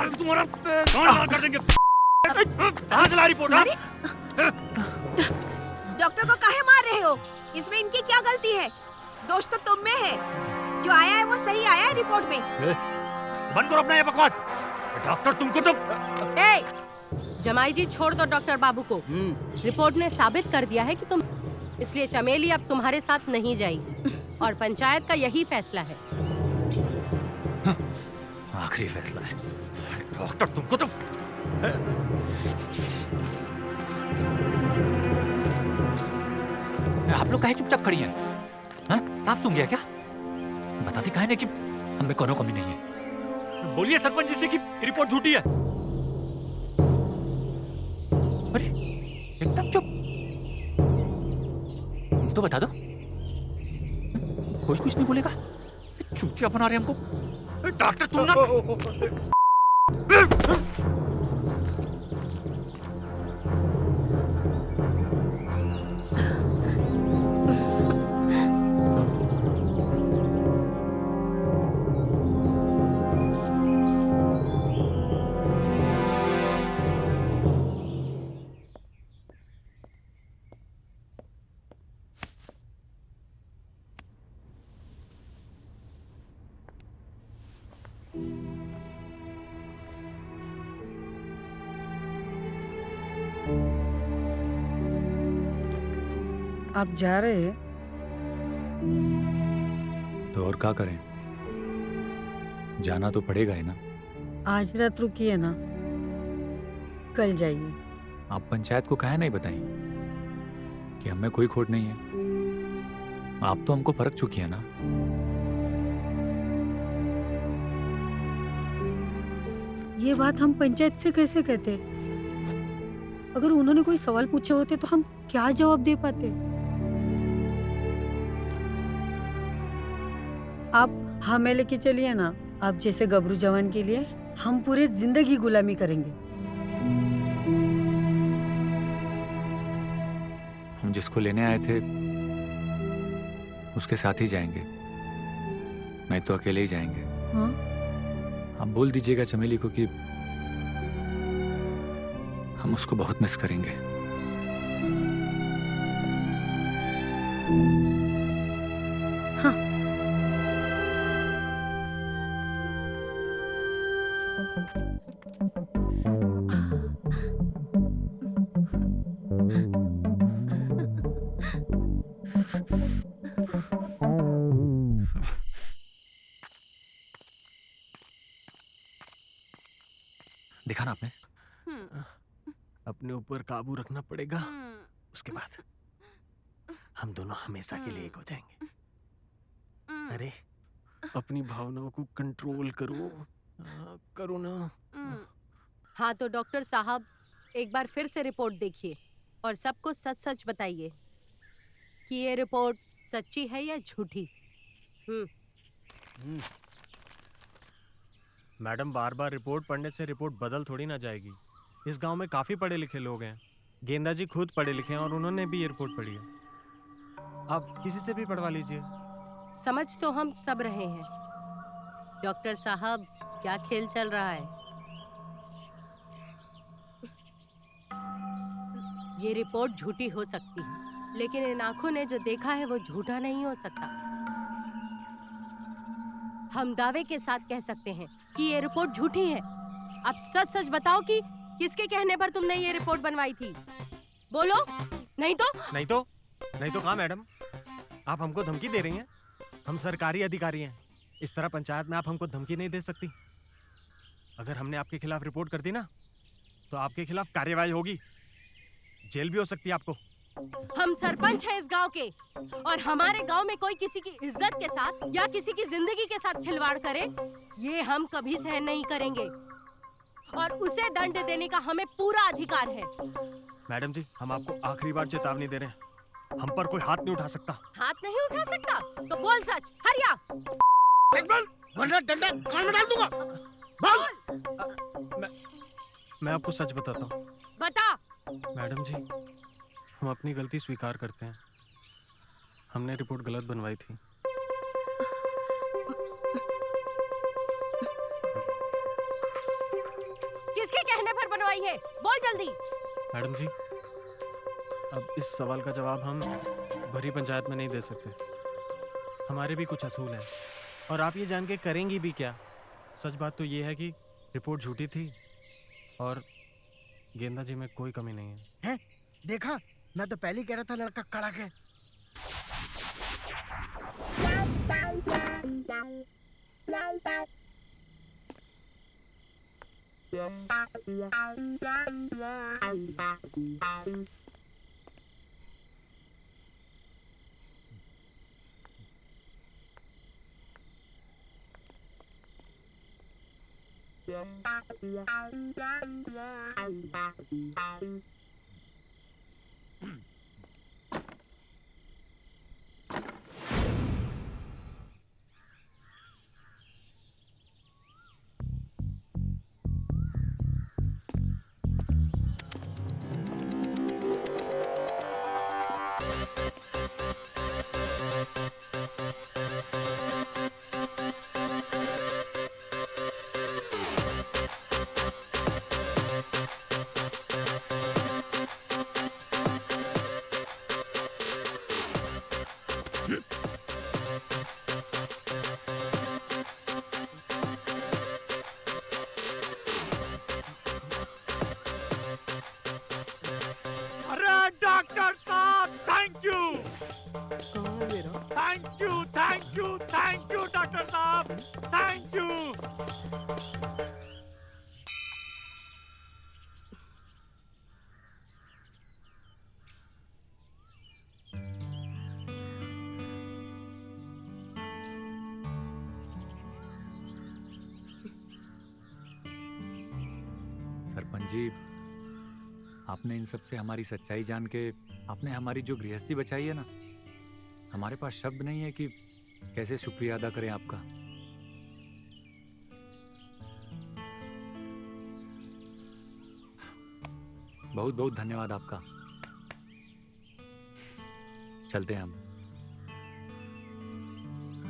तुम्हारा कान कर देंगे। कहाँ से ला रिपोर्ट? डॉक्टर को काहे मार रहे हो? इसमें इनकी क्या गलती है? दोष तो तुम में है। जो आया है वो सही आया है रिपोर्ट में। बंद करो अपना ये बकवास। डॉक्टर तुमको तो जमाई जी, छोड़ दो डॉक्टर बाबू को। रिपोर्ट ने साबित कर दिया है कि तुम, इसलिए चमेली अब तुम्हारे साथ नहीं जाएगी, और पंचायत का यही फैसला है। आखिरी फैसला है। डॉक्टर तुमको तो आप लोग काहे चुपचाप खड़ी हैं? हाँ? सांप सूंघ गया क्या? बताती काहे नहीं कि हमें कोनो कमी नहीं है? बोलिए सरपंच जी से कि रिपोर्ट झूठी है। अरे एकदम चुप। तुम तो बता दो, कोई कुछ नहीं बोलेगा। चुपचाप बना रहे हमको। डॉक्टर तुम ना आप जा रहे हैं? तो और क्या करें, जाना तो पड़ेगा ही ना। आज रात रुकिए ना, कल जाइए। आप पंचायत को काहे नहीं बताएं कि हमें कोई खोट नहीं है? आप तो हमको परख चुकी है ना। ये बात हम पंचायत से कैसे कहते? अगर उन्होंने कोई सवाल पूछे होते तो हम क्या जवाब दे पाते? आप हमें लेके चलिए ना। आप जैसे गबरू जवान के लिए हम पूरे जिंदगी गुलामी करेंगे। हम जिसको लेने आए थे उसके साथ ही जाएंगे, नहीं तो अकेले ही जाएंगे। हाँ? आप बोल दीजिएगा चमेली को कि हम उसको बहुत मिस करेंगे। देखा ना आपने? अपने ऊपर काबू रखना पड़ेगा, उसके बाद हम दोनों हमेशा के लिए एक हो जाएंगे। अरे अपनी भावनाओं को कंट्रोल करो, करो ना। हाँ तो डॉक्टर साहब एक बार फिर से रिपोर्ट देखिए और सबको सच सच बताइए कि ये रिपोर्ट सच्ची है या झूठी। मैडम, बार बार रिपोर्ट पढ़ने से रिपोर्ट बदल थोड़ी ना जाएगी। इस गांव में काफी पढ़े लिखे लोग हैं। गेंदा जी खुद पढ़े लिखे हैं और उन्होंने भी ये रिपोर्ट पढ़ी है। आप किसी से भी पढ़वा लीजिए। समझ तो हम सब रहे हैं डॉक्टर साहब, क्या खेल चल रहा है। ये रिपोर्ट झूठी हो सकती है, लेकिन इन आंखों ने जो देखा है वो झूठा नहीं हो सकता। हम दावे के साथ कह सकते हैं कि ये रिपोर्ट झूठी है। अब सच सच बताओ कि किसके कहने पर तुमने ये रिपोर्ट बनवाई थी। बोलो, नहीं तो कहाँ मैडम? आप हमको धमकी दे रही हैं? हम सरकारी अधिकारी हैं। इस तरह पंचायत में आप हमको धमकी नहीं दे सकती। अगर हमने आपके खिलाफ रिपोर्ट कर दी ना, तो आपके खिलाफ कार्यवाही होगी, जेल भी हो सकती है आपको। हम सरपंच हैं इस गांव के और हमारे गांव में कोई किसी की इज्जत के साथ या किसी की जिंदगी के साथ खिलवाड़ करे, ये हम कभी सहन नहीं करेंगे और उसे दंड देने का हमें पूरा अधिकार है। मैडम जी, हम आपको आखिरी बार चेतावनी दे रहे हैं, हम पर कोई हाथ नहीं उठा सकता। हाथ नहीं उठा सकता तो बोल सच। हरिया वरना डंडा कान में डाल दूंगा। बोल। मैं आपको सच बताता हूँ। बता। मैडम जी, हम अपनी गलती स्वीकार करते हैं। हमने रिपोर्ट गलत बनवाई थी। किसके कहने पर बनवाई है? बोल जल्दी। मैडम जी, अब इस सवाल का जवाब हम भरी पंचायत में नहीं दे सकते। हमारे भी कुछ असूल हैं और आप ये जान के करेंगी भी क्या। सच बात तो ये है कि रिपोर्ट झूठी थी और गेंदा जी में कोई कमी नहीं है। हैं? देखा, मैं तो पहले ही कह रहा था लड़का कड़क है। डॉक्टर साहब, थैंक यू डॉक्टर साहब, थैंक यू। सरपंच जी, आपने इन सब से हमारी सच्चाई जान के आपने हमारी जो गृहस्थी बचाई है ना, हमारे पास शब्द नहीं है कि कैसे शुक्रिया अदा करें आपका। बहुत बहुत धन्यवाद आपका। चलते हैं हम।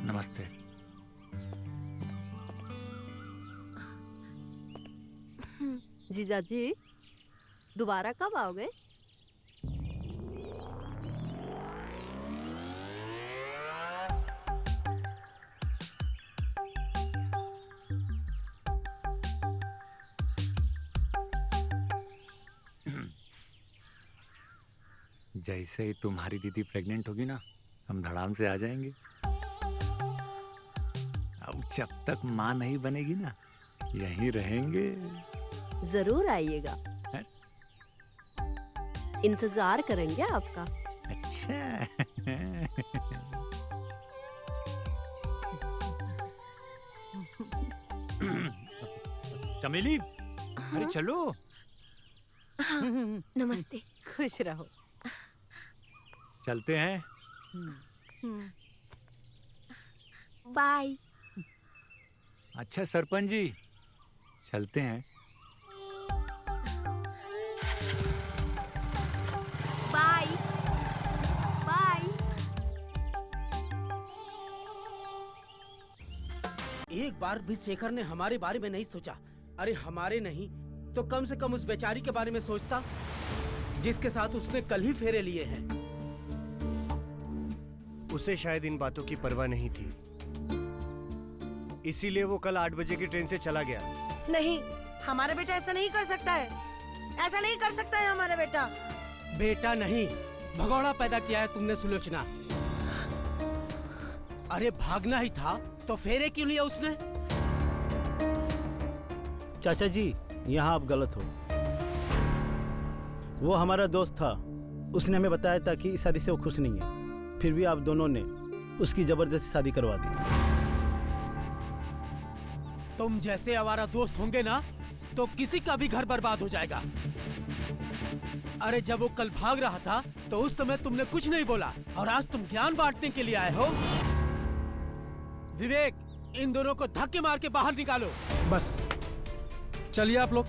नमस्ते। जीजा जी, दोबारा कब आओगे? जैसे ही तुम्हारी दीदी प्रेग्नेंट होगी ना, हम धड़ाम से आ जाएंगे। अब जब तक माँ नहीं बनेगी ना, यहीं रहेंगे। जरूर आइएगा, हैं? इंतजार करेंगे आपका। अच्छा। चमेली, अरे चलो। नमस्ते। खुश रहो। चलते हैं। बाय। अच्छा सरपंच जी, चलते हैं। Bye bye. एक बार भी शेखर ने हमारे बारे में नहीं सोचा। अरे हमारे नहीं तो कम से कम उस बेचारी के बारे में सोचता जिसके साथ उसने कल ही फेरे लिए हैं। उसे शायद इन बातों की परवाह नहीं थी, इसीलिए वो कल 8 बजे की ट्रेन से चला गया। नहीं, हमारा बेटा ऐसा नहीं कर सकता है। ऐसा नहीं कर सकता है हमारा बेटा। बेटा नहीं, भगौड़ा पैदा किया है तुमने सुलोचना। अरे भागना ही था तो फेरे क्यों लिया उसने? चाचा जी, यहाँ आप गलत हो। वो हमारा दोस्त था, उसने हमें बताया था कि इस शादी से वो खुश नहीं है, फिर भी आप दोनों ने उसकी जबरदस्ती शादी करवा दी। तुम जैसे आवारा दोस्त होंगे ना तो किसी का भी घर बर्बाद हो जाएगा। अरे जब वो कल भाग रहा था तो उस समय तुमने कुछ नहीं बोला, और आज तुम ज्ञान बांटने के लिए आए हो। विवेक, इन दोनों को धक्के मार के बाहर निकालो। बस चलिए आप लोग,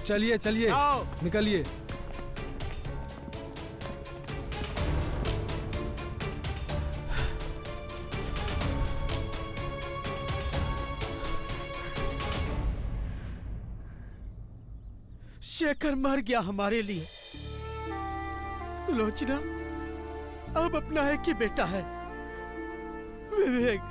चलिए चलिए, निकलिए। शेखर मर गया हमारे लिए। सुलोचना अब अपना है कि बेटा है। विवेक,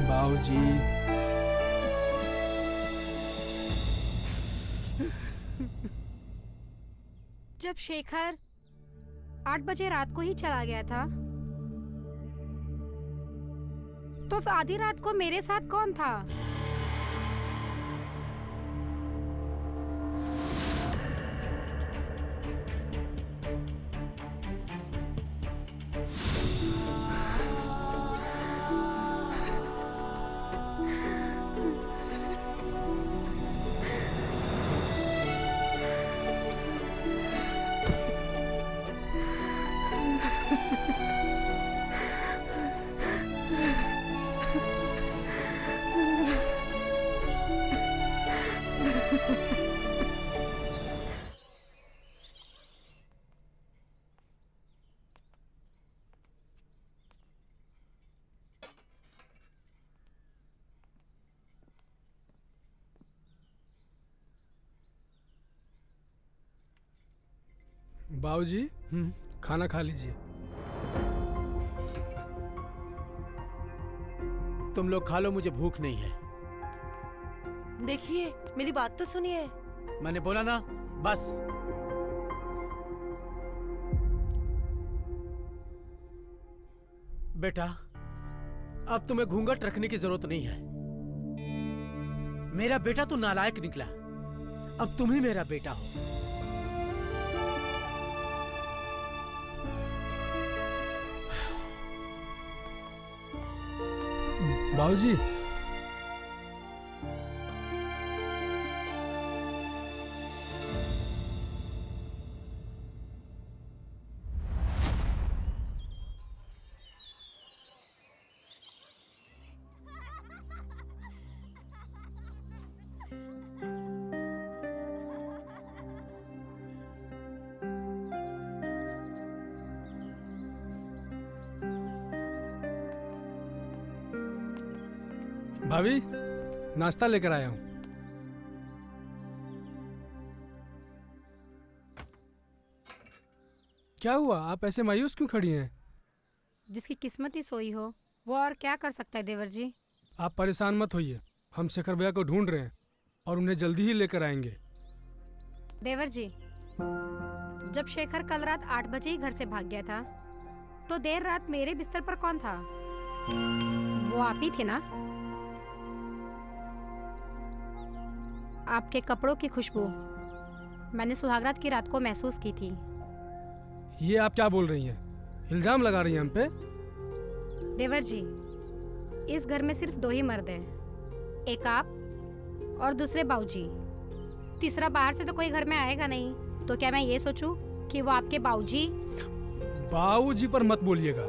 बाबूजी, जब शेखर 8 बजे रात को ही चला गया था, तो फिर आधी रात को मेरे साथ कौन था? बाबूजी, खाना खा लीजिए। तुम लोग खा लो, मुझे भूख नहीं है। देखिए, मेरी बात तो सुनिए। मैंने बोला ना, बस। बेटा, अब तुम्हें घूंघट रखने की जरूरत नहीं है। मेरा बेटा तो नालायक निकला, अब तुम ही मेरा बेटा हो। बाबूजी, भाभी, नाश्ता लेकर आया हूँ। क्या हुआ? आप ऐसे मायूस क्यों खड़ी हैं? जिसकी किस्मत ही सोई हो वो और क्या कर सकता है देवर जी। आप परेशान मत होइए, हम शेखर भैया को ढूंढ रहे हैं और उन्हें जल्दी ही लेकर आएंगे। देवर जी, जब शेखर कल रात 8 बजे ही घर से भाग गया था तो देर रात मेरे बिस्तर पर कौन था? वो आप ही थे ना? आपके कपड़ों की खुशबू मैंने सुहागरात की रात को महसूस की थी। ये आप क्या बोल रही हैं? इल्जाम लगा रही हैं हम पे? देवर जी, इस घर में सिर्फ 2 ही मर्द हैं, एक आप और दूसरे बाऊजी। तीसरा बाहर से तो कोई घर में आएगा नहीं, तो क्या मैं ये सोचूं कि वो आपके बाऊजी? बाऊजी पर मत बोलिएगा,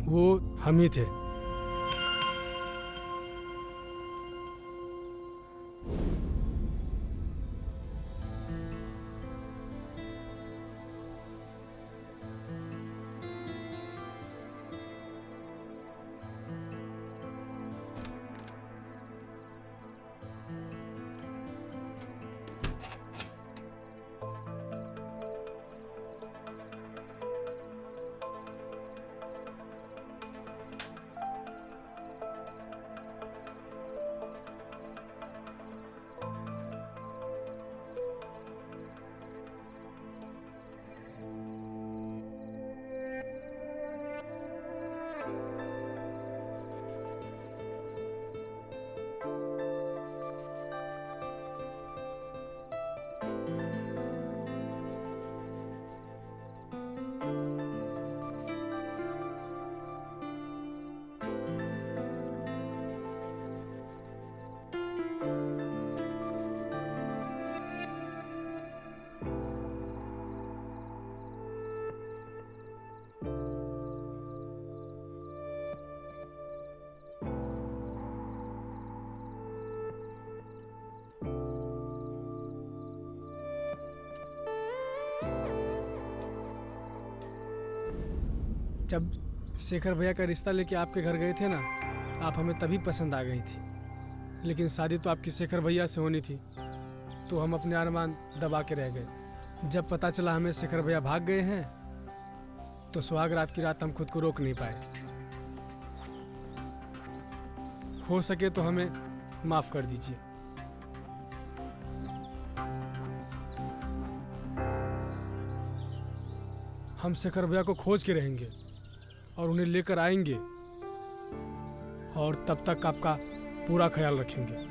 वो हम ही थे। जब शेखर भैया का रिश्ता लेके आपके घर गए थे ना, आप हमें तभी पसंद आ गई थी। लेकिन शादी तो आपकी शेखर भैया से होनी थी, तो हम अपने अरमान दबा के रह गए। जब पता चला हमें शेखर भैया भाग गए हैं, तो सुहाग रात की रात हम खुद को रोक नहीं पाए। हो सके तो हमें माफ कर दीजिए। हम शेखर भैया को खोज के रहेंगे और उन्हें लेकर आएंगे, और तब तक आपका पूरा ख्याल रखेंगे।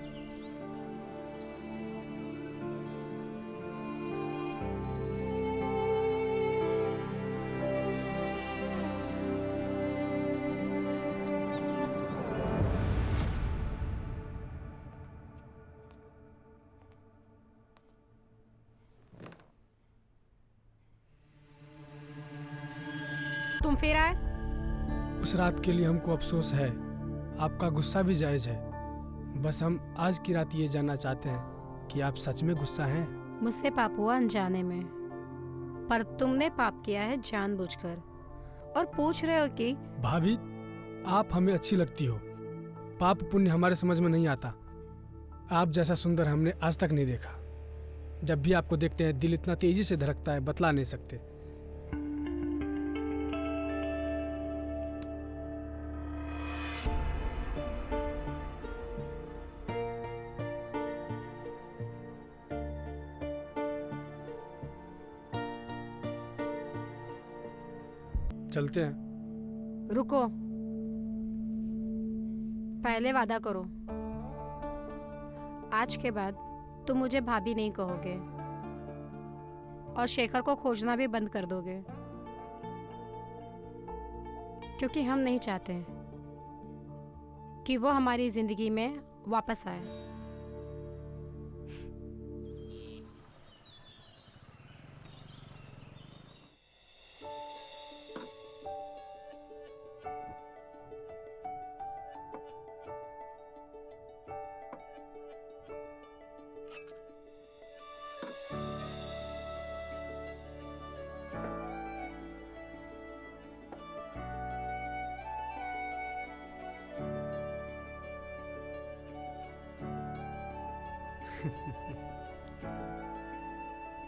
तुम फिर आए? उस रात के लिए हमको अफसोस है, आपका गुस्सा भी जायज है। बस हम आज की रात ये जानना चाहते हैं कि आप सच में गुस्सा हैं? मुझसे पाप हुआ अनजाने में, पर तुमने पाप किया है जानबूझकर, और पूछ रहे हो कि? भाभी, आप हमें अच्छी लगती हो, पाप पुण्य हमारे समझ में नहीं आता। आप जैसा सुंदर हमने आज तक नहीं देखा। जब भी आपको देखते हैं दिल इतना तेजी से धड़कता है, बतला नहीं सकते। चलते हैं। रुको, पहले वादा करो, आज के बाद तुम मुझे भाभी नहीं कहोगे और शेखर को खोजना भी बंद कर दोगे, क्योंकि हम नहीं चाहते कि वो हमारी जिंदगी में वापस आए।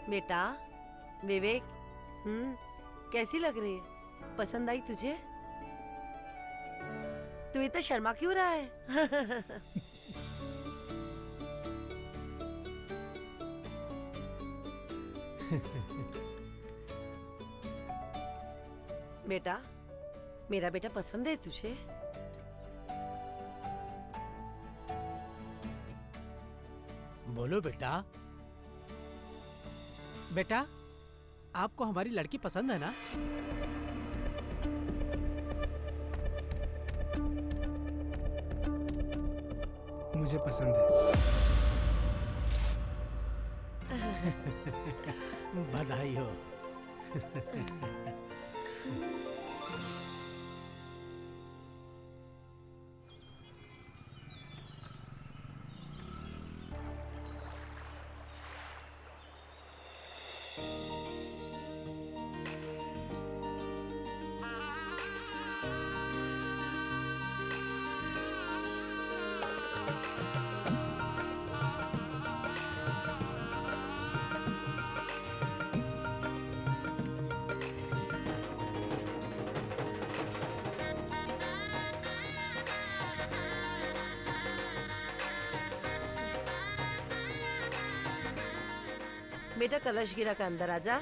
बेटा, विवेक, कैसी लग रही है? पसंद आई तुझे? तू इतना शर्मा क्यों रहा है? बेटा, मेरा बेटा पसंद है तुझे? बोलो बेटा। बेटा, आपको हमारी लड़की पसंद है ना? मुझे पसंद है। बधाई हो। बेटा, कलश गिरा का अंदर आजा।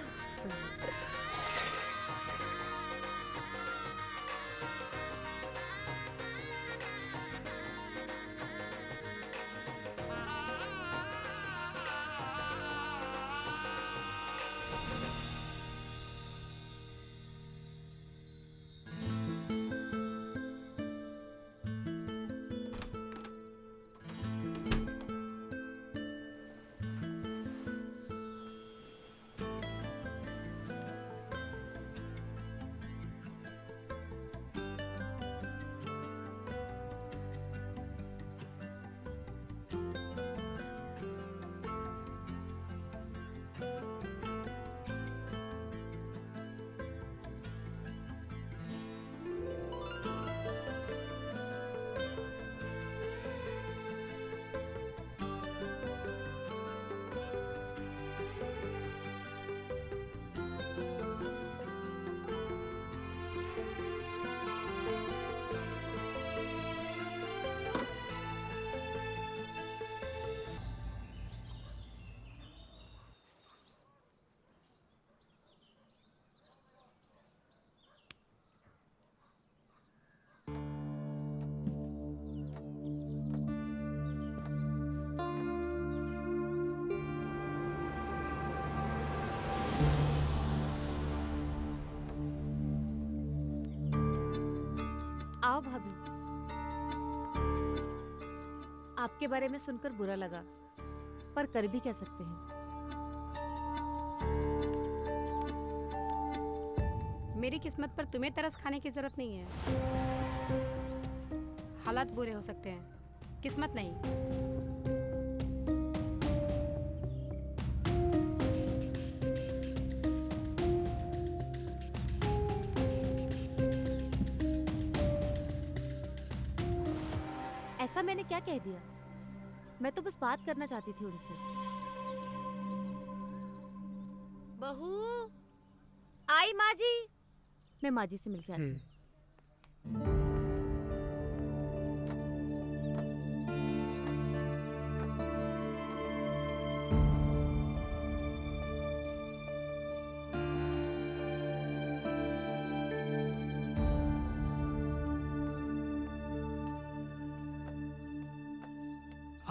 आओ भाभी। आपके बारे में सुनकर बुरा लगा, पर कर भी क्या सकते हैं। मेरी किस्मत पर तुम्हें तरस खाने की जरूरत नहीं है। हालात बुरे हो सकते हैं, किस्मत नहीं। ऐसा मैंने क्या कह दिया? मैं तो बस बात करना चाहती थी उनसे। बहू, आई माँ जी। मैं माँ जी से मिलके आती हूँ।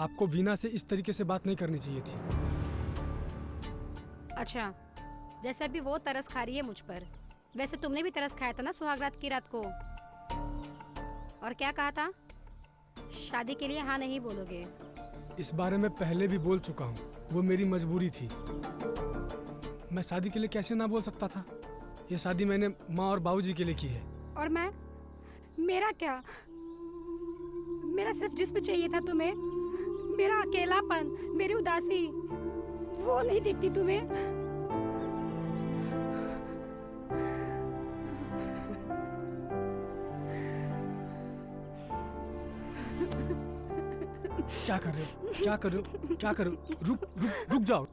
आपको वीना से इस तरीके से बात नहीं करनी चाहिए थी। अच्छा, जैसे अभी वो तरस खा रही है मुझ पर, वैसे तुमने भी तरस खाया था ना सुहागरात की रात को। और क्या कहा था? शादी के लिए हाँ नहीं बोलोगे। इस बारे में पहले भी बोल चुका हूँ, वो मेरी मजबूरी थी। मैं शादी के लिए कैसे ना बोल सकता था? ये शादी मैंने माँ और बाबूजी के लिए की है। और मैं, मेरा क्या? मेरा सिर्फ जिस्म चाहिए था तुम्हें, मेरा अकेलापन, मेरी उदासी, वो नहीं दिखती तुम्हें? क्या कर रहे हो? क्या कर रहे हो? क्या कर रहे हो? रुक रुक रुक जाओ।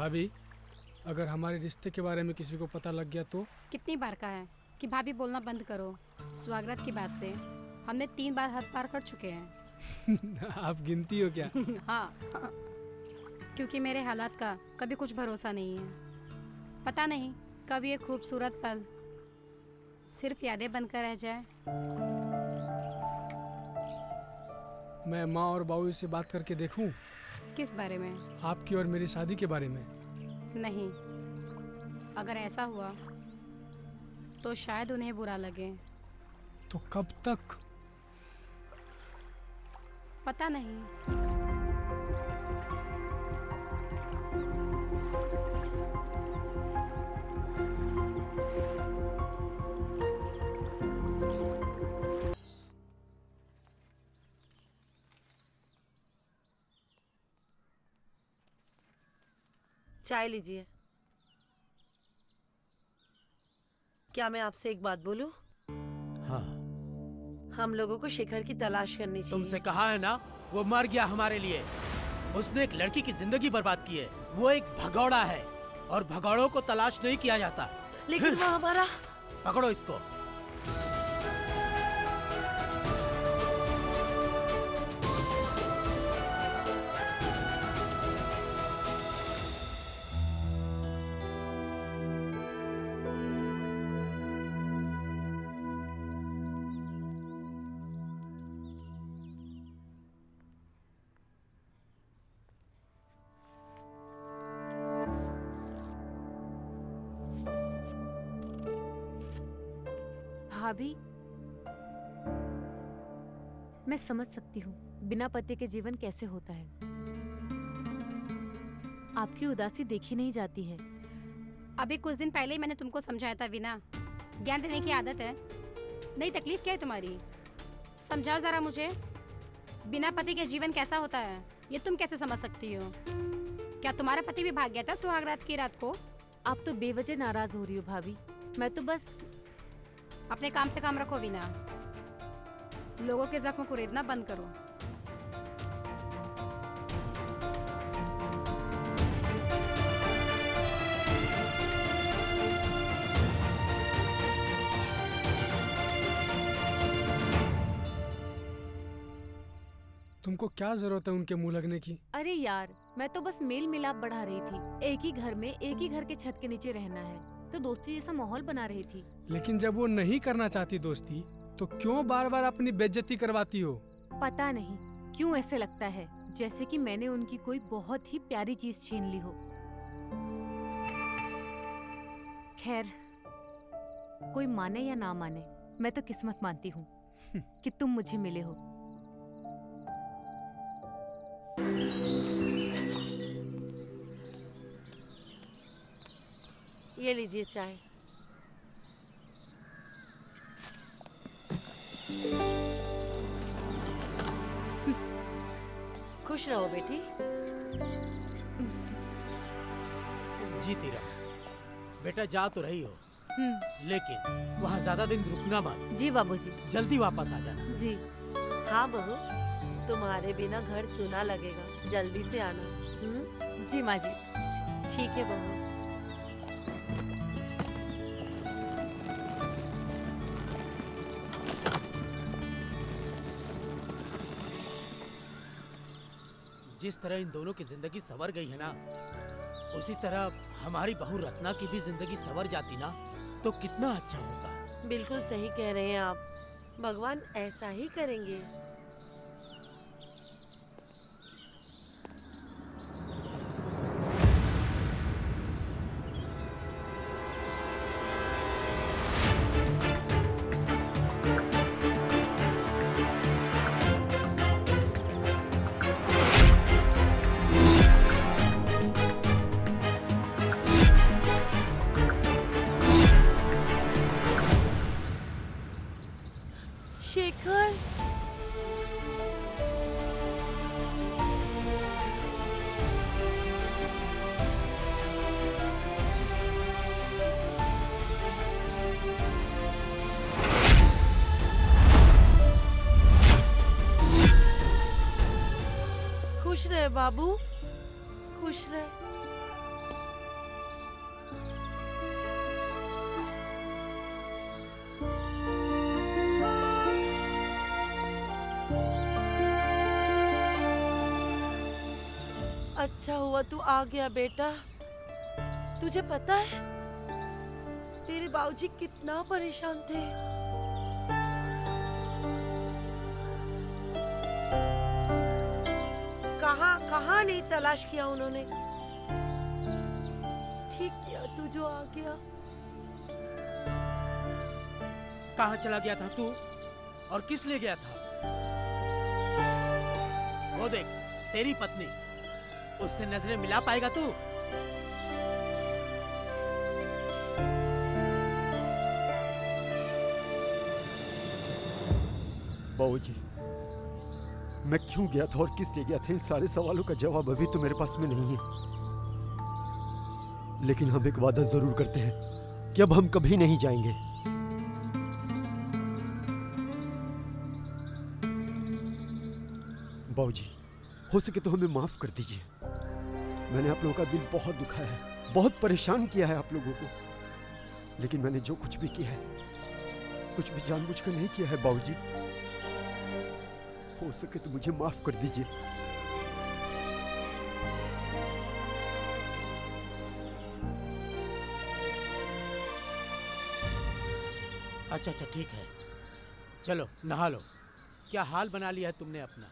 भाभी, अगर हमारे रिश्ते के बारे में किसी को पता लग गया तो? कितनी बार कहा है कि भाभी बोलना बंद करो। सुहागरात की बात से हमने 3 बार हद पार कर चुके हैं। आप गिनती हो क्या? हाँ, क्योंकि मेरे हालात का कभी कुछ भरोसा नहीं है। पता नहीं कब ये खूबसूरत पल सिर्फ यादें बनकर रह जाए। मैं माँ और बाबू से बात करके देखूं? किस बारे में? आपकी और मेरी शादी के बारे में। नहीं, अगर ऐसा हुआ तो शायद उन्हें बुरा लगे। तो कब तक? पता नहीं। चाय लीजिए। क्या मैं आपसे एक बात बोलूं? हाँ। हम लोगों को शेखर की तलाश करनी चाहिए। तुमसे कहा है ना, वो मर गया हमारे लिए। उसने एक लड़की की जिंदगी बर्बाद की है। वो एक भगौड़ा है और भगौड़ों को तलाश नहीं किया जाता। लेकिन वो हमारा। पकड़ो इसको। भाभी, मैं समझ सकती हूँ बिना पति के जीवन कैसे होता है। आपकी उदासी देखी नहीं जाती है। अभी कुछ दिन पहले ही मैंने तुमको समझाया था वीना, ज्ञान देने की आदत है। नई तकलीफ क्या है तुम्हारी? समझाओ जरा मुझे, बिना पति के जीवन कैसा होता है ये तुम कैसे समझ सकती हो? क्या तुम्हारा पति भी भाग गया था सुहागरात की रात को? आप तो बेवजह नाराज हो रही हो भाभी। मैं तो बस अपने काम से काम रखो वीना। लोगों के जख्म को रेदना बंद करो। तुमको क्या जरूरत है उनके मुंह लगने की? अरे यार, मैं तो बस मेल मिलाप बढ़ा रही थी। एक ही घर में एक ही घर के छत के नीचे रहना है तो दोस्ती जैसा माहौल बना रही थी। लेकिन जब वो नहीं करना चाहती दोस्ती तो क्यों बार बार अपनी बेइज्जती करवाती हो? पता नहीं क्यों ऐसे लगता है जैसे कि मैंने उनकी कोई बहुत ही प्यारी चीज छीन ली हो। खैर, कोई माने या ना माने, मैं तो किस्मत मानती हूँ कि तुम मुझे मिले हो। ये लीजिए चाय। खुश रहो बेटी। जीती रहो। बेटा जा तो रही हो, लेकिन वहाँ ज्यादा दिन रुकना मत। जी बाबूजी। जल्दी वापस आ जाना। जी। हाँ बहू, तुम्हारे बिना घर सूना लगेगा। जल्दी से आना। जी माँ जी। ठीक है बहू। जिस तरह इन दोनों की जिंदगी संवर गई है ना, उसी तरह हमारी बहू रत्ना की भी जिंदगी संवर जाती ना तो कितना अच्छा होता। बिल्कुल सही कह रहे हैं आप। भगवान ऐसा ही करेंगे। शेखर, खुश रहे बाबू, खुश रहे। अच्छा हुआ तू आ गया बेटा। तुझे पता है तेरे बाबूजी कितना परेशान थे। कहाँ कहाँ नहीं तलाश किया उन्होंने। ठीक किया तू जो आ गया। कहाँ चला गया था तू और किस लिए गया था? वो देख तेरी पत्नी, उससे नजरें मिला पाएगा तू? बाबूजी, मैं क्यों गया था और किस लिए गया था, इन सारे सवालों का जवाब अभी तो मेरे पास में नहीं है। लेकिन हम एक वादा जरूर करते हैं कि अब हम कभी नहीं जाएंगे। बाबूजी, हो सके तो हमें माफ कर दीजिए। मैंने आप लोगों का दिल बहुत दुखाया है, बहुत परेशान किया है आप लोगों को। लेकिन मैंने जो कुछ भी किया है, कुछ भी जानबूझकर नहीं किया है बाबूजी। हो सके तो मुझे माफ कर दीजिए। अच्छा अच्छा ठीक है, चलो नहा लो। क्या हाल बना लिया है तुमने अपना।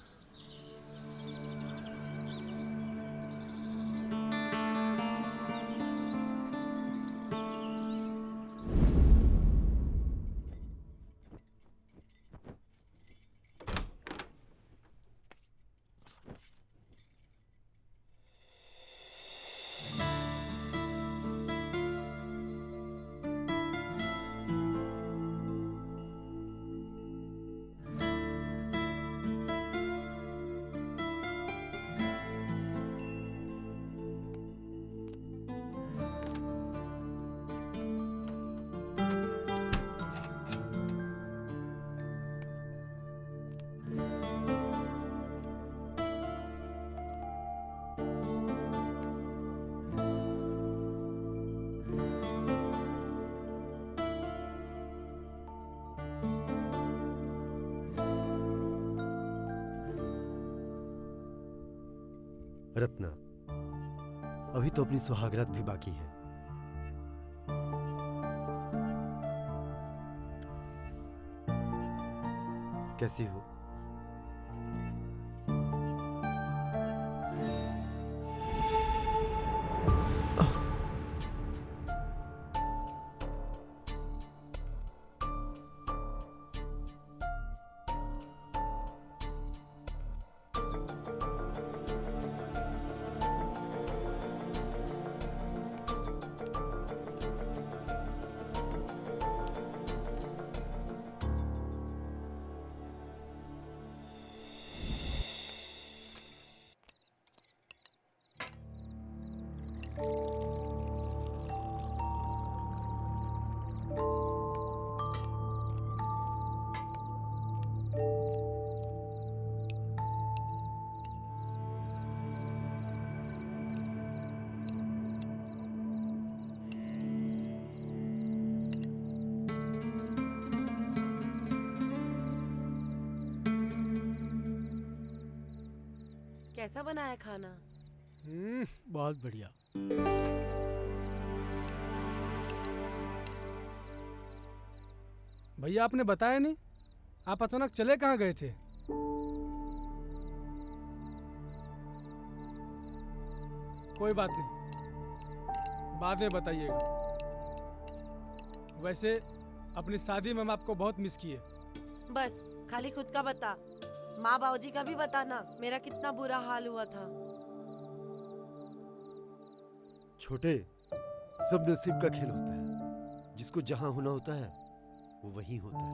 रत्ना, अभी तो अपनी सुहागरात भी बाकी है। कैसी हो? कैसा बना है खाना? बहुत बढ़िया। भैया आपने बताया नहीं, आप अचानक चले कहाँ गए थे? कोई बात नहीं, बाद में बताइएगा। वैसे अपनी शादी में हम आपको बहुत मिस किए। बस खाली खुद का बता, माँ बाबूजी का भी बताना मेरा कितना बुरा हाल हुआ था। छोटे, सब नसीब का खेल होता है। जिसको जहां होना होता है वो वहीं होता है।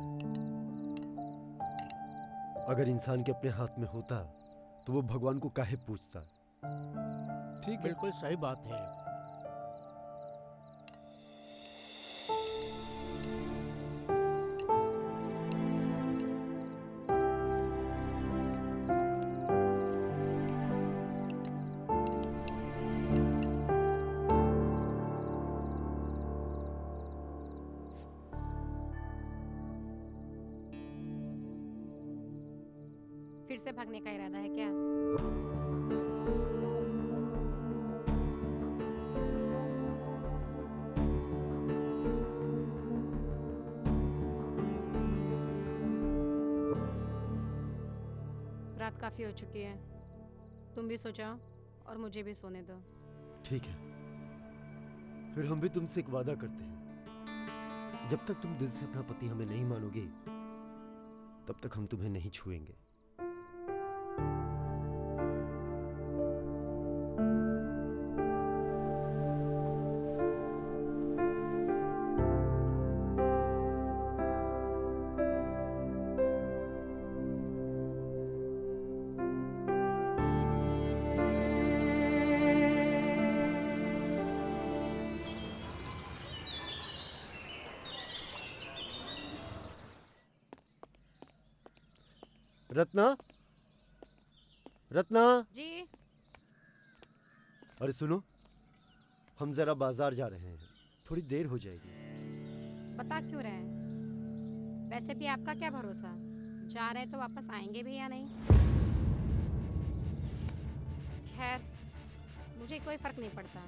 अगर इंसान के अपने हाथ में होता तो वो भगवान को काहे पूछता। ठीक, बिल्कुल सही बात है। फिर से भागने का इरादा है क्या? काफ़ी हो चुकी है। तुम भी सो जाओ और मुझे भी सोने दो। ठीक है, फिर हम भी तुमसे एक वादा करते हैं, जब तक तुम दिल से अपना पति हमें नहीं मानोगे तब तक हम तुम्हें नहीं छुएंगे। रत्ना, रत्ना। जी। अरे सुनो, हम जरा बाजार जा रहे हैं, थोड़ी देर हो जाएगी। बता क्यों रहे हैं? वैसे भी आपका क्या भरोसा, जा रहे तो वापस आएंगे भी या नहीं। खैर, मुझे कोई फर्क नहीं पड़ता।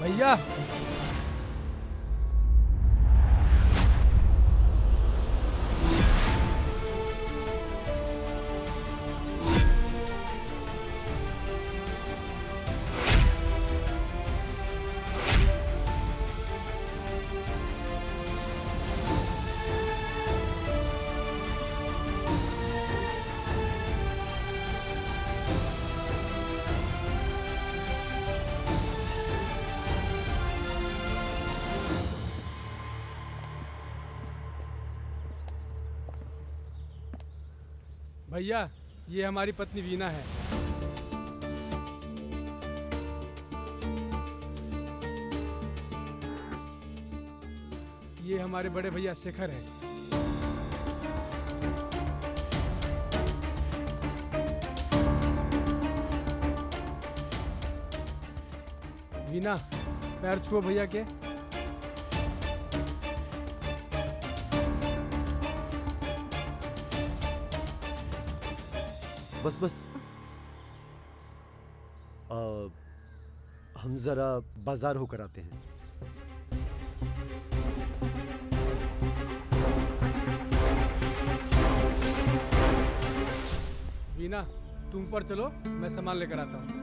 भैया, भैया, ये हमारी पत्नी वीना है। ये हमारे बड़े भैया शेखर हैं। वीना, पैर छुओ भैया के। बस बस, हम जरा बाजार होकर आते हैं। वीना, तुम ऊपर चलो, मैं सामान लेकर आता हूँ।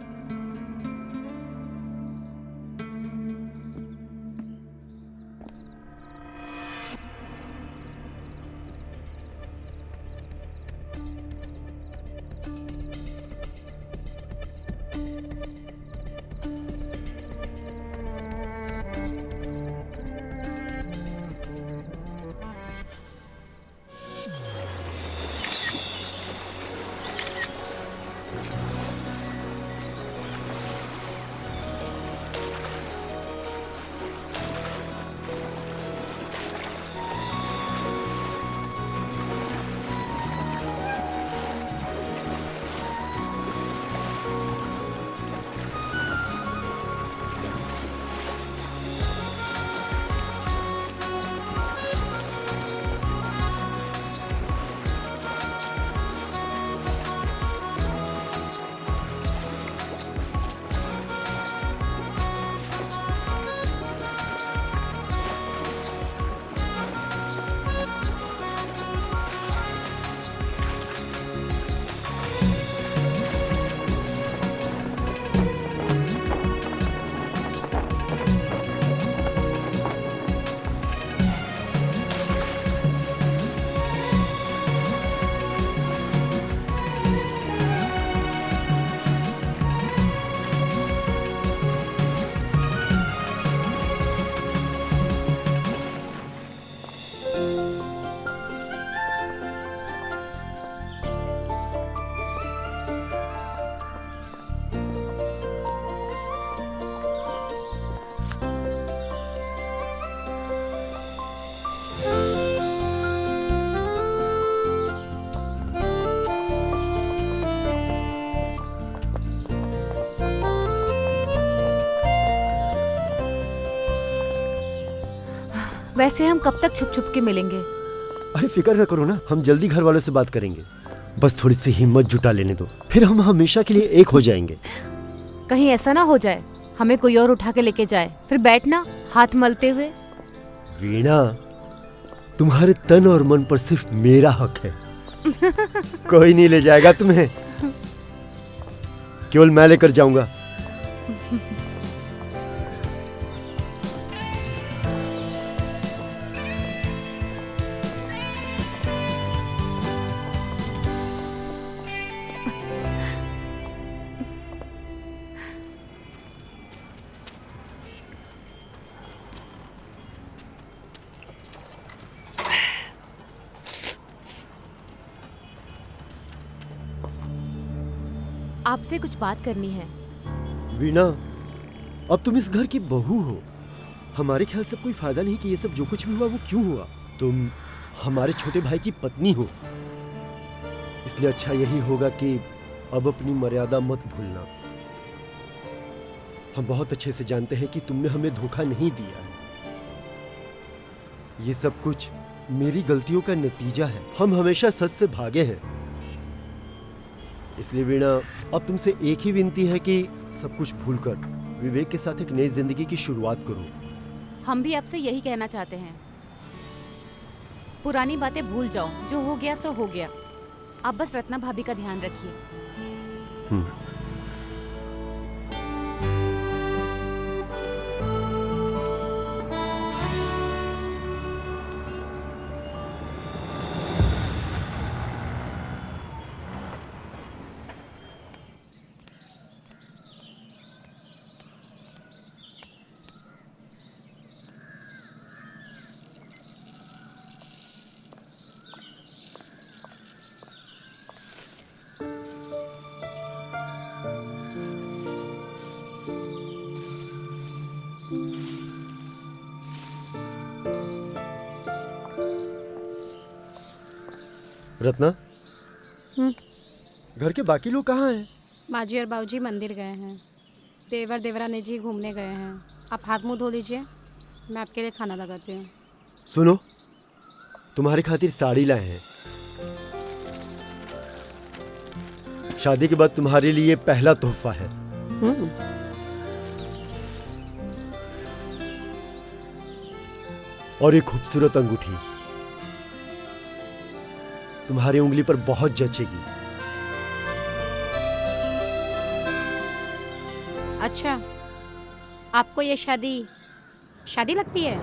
वैसे हम कब तक छुप छुप के मिलेंगे? अरे फिक्र न करो ना, हम जल्दी घर वालों से बात करेंगे। बस थोड़ी सी हिम्मत जुटा लेने दो, फिर हम हमेशा के लिए एक हो जाएंगे। कहीं ऐसा ना हो जाए हमें कोई और उठा के लेके जाए, फिर बैठना हाथ मलते हुए। वीणा, तुम्हारे तन और मन पर सिर्फ मेरा हक है। कोई नहीं ले जाएगा तुम्हें, केवल मैं लेकर जाऊंगा। आपसे कुछ बात करनी है। वीणा, अब तुम इस घर की बहू हो। हमारे ख्याल से कोई फायदा नहीं कि ये सब जो कुछ भी हुआ वो क्यों हुआ। तुम हमारे छोटे भाई की पत्नी हो, इसलिए अच्छा यही होगा कि अब अपनी मर्यादा मत भूलना। हम बहुत अच्छे से जानते हैं कि तुमने हमें धोखा नहीं दिया है। ये सब कुछ मेरी गलतियों का नतीजा है। हम हमेशा सच से भागे हैं। इसलिए वीणा, अब तुमसे एक ही विनती है कि सब कुछ भूलकर विवेक के साथ एक नई जिंदगी की शुरुआत करो। हम भी आपसे यही कहना चाहते हैं। पुरानी बातें भूल जाओ, जो हो गया सो हो गया। आप बस रत्ना भाभी का ध्यान रखिए। रत्ना, घर के बाकी लोग कहाँ हैं? माँ जी और बाबूजी मंदिर गए हैं। देवर देवरानी जी घूमने गए हैं। आप हाथ मुंह धो लीजिए, मैं आपके लिए खाना लगाती हूँ। सुनो, तुम्हारे खातिर साड़ी लाए हैं। शादी के बाद तुम्हारे लिए पहला तोहफा है। और एक खूबसूरत अंगूठी तुम्हारी उंगली पर बहुत जचेगी। अच्छा, आपको ये शादी लगती है?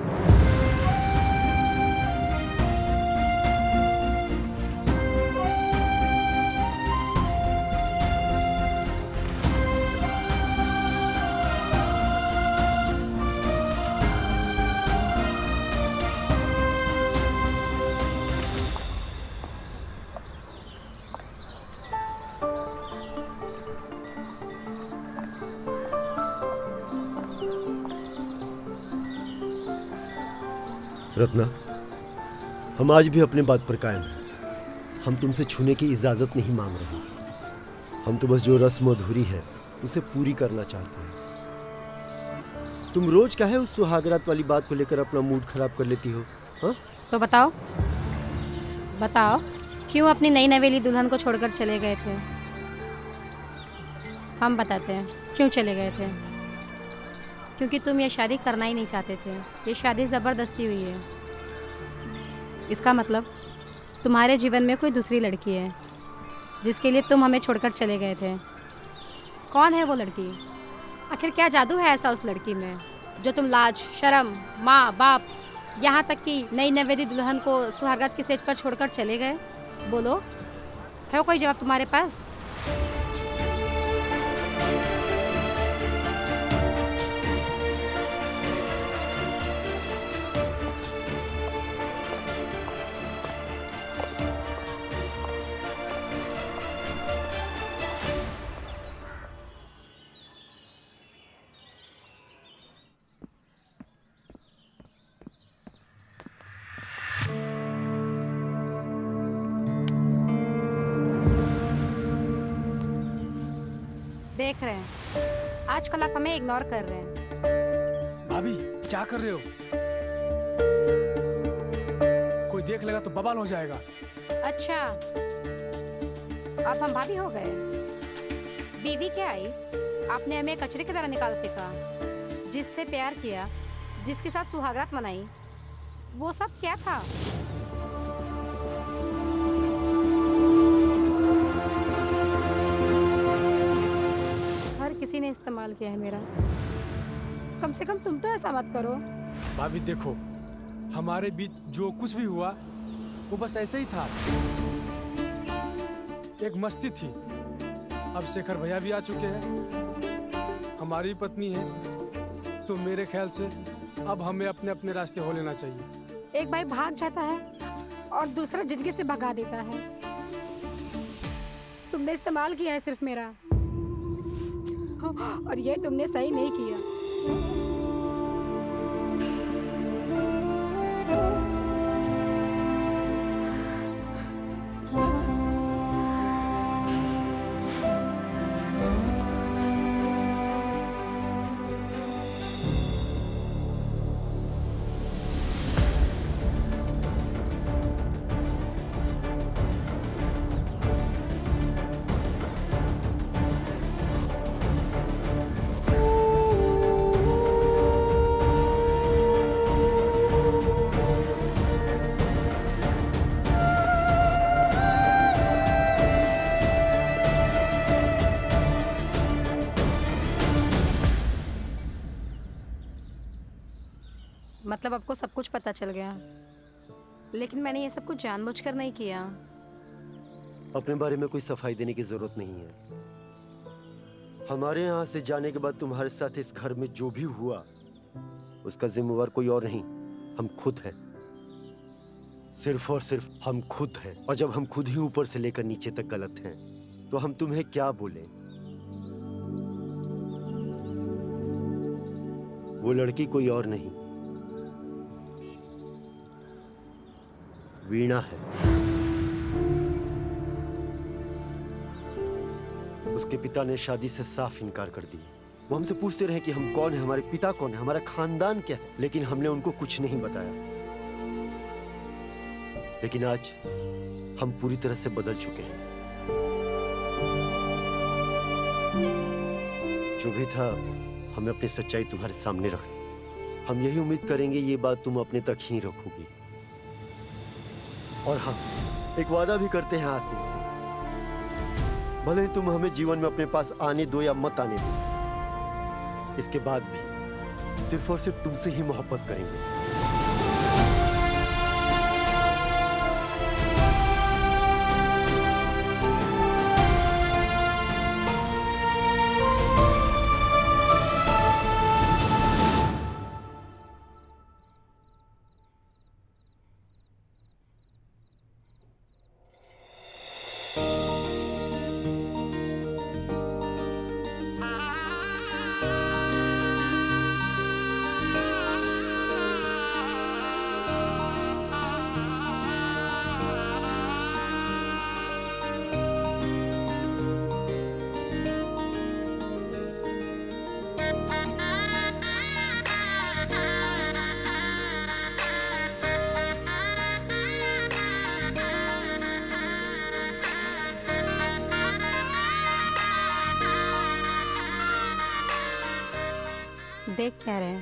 रत्ना, हम आज भी अपने बात पर कायम हैं। हम तुमसे छूने की इजाजत नहीं मांग रहे। हम तो बस जो रस्म अधूरी है उसे पूरी करना चाहते हैं। तुम रोज काहे उस सुहागरात वाली बात को लेकर अपना मूड खराब कर लेती हो? हाँ? तो बताओ क्यों अपनी नई नवेली दुल्हन को छोड़कर चले गए थे? हम बताते हैं क्यों चले गए थे। क्योंकि तुम ये शादी करना ही नहीं चाहते थे। ये शादी ज़बरदस्ती हुई है। इसका मतलब तुम्हारे जीवन में कोई दूसरी लड़की है जिसके लिए तुम हमें छोड़कर चले गए थे। कौन है वो लड़की? आखिर क्या जादू है ऐसा उस लड़की में जो तुम लाज शर्म माँ बाप यहाँ तक कि नई नवेली दुल्हन को सुहागरात की सेज पर छोड़कर चले गए? बोलो, है कोई जवाब तुम्हारे पास? देख रहे हैं आजकल आप हमें इग्नोर कर रहे हैं। भाभी क्या कर रहे हो? कोई देख लेगा तो बवाल हो जाएगा। अच्छा, अब हम भाभी हो गए। बीवी क्या आई? आपने हमें कचरे की तरह निकाल फेंका। जिससे प्यार किया, जिसके साथ सुहागरात मनाई, वो सब क्या था? हर किसी ने इस्तेमाल किया है मेरा। कम से कम तुम तो ऐसा मत करो। भाभी देखो, हमारे बीच जो कुछ भी हुआ वो बस ऐसे ही था, एक मस्ती थी। अब शेखर भैया भी आ चुके हैं, हमारी पत्नी है, तो मेरे ख्याल से अब हमें अपने अपने रास्ते हो लेना चाहिए। एक भाई भाग जाता है और दूसरा जिंदगी से भगा देता है। तुमने इस्तेमाल किया है सिर्फ मेरा, और ये तुमने सही नहीं किया। मतलब आपको सब कुछ पता चल गया, लेकिन मैंने ये सब कुछ जानबूझकर नहीं किया। अपने बारे में कोई सफाई देने की जरूरत नहीं है। हमारे यहाँ से जाने के बाद तुम्हारे साथ इस घर में जो भी हुआ उसका जिम्मेवार कोई और नहीं, हम खुद हैं। सिर्फ और सिर्फ हम खुद हैं। और जब हम खुद ही ऊपर से लेकर नीचे तक गलत हैं तो हम तुम्हें क्या बोले। वो लड़की कोई और नहीं, वीणा है। उसके पिता ने शादी से साफ इनकार कर दिया। वो हमसे पूछते रहे कि हम कौन है, हमारे पिता कौन है, हमारा खानदान क्या है, लेकिन हमने उनको कुछ नहीं बताया। लेकिन आज हम पूरी तरह से बदल चुके हैं। जो भी था हमने अपनी सच्चाई तुम्हारे सामने रख दी। हम यही उम्मीद करेंगे ये बात तुम अपने तक ही रखोगी। और हाँ, एक वादा भी करते हैं आज तुमसे, भले ही तुम हमें जीवन में अपने पास आने दो या मत आने दो, इसके बाद भी सिर्फ और सिर्फ तुमसे ही मोहब्बत करेंगे। देख क्या रहे,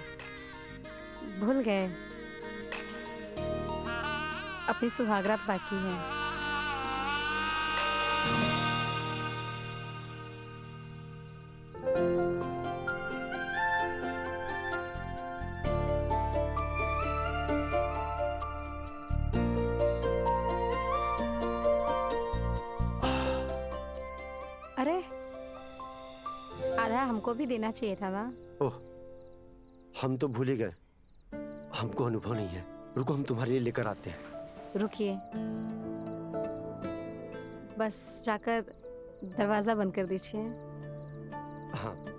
भूल गए अपनी सुहागरात बाकी है। अरे आधा हमको भी देना चाहिए था ना। ओह, हम तो भूल ही गए। हमको अनुभव नहीं है। रुको, हम तुम्हारे लिए लेकर आते हैं। रुकिए, बस जाकर दरवाजा बंद कर दीजिए। हाँ।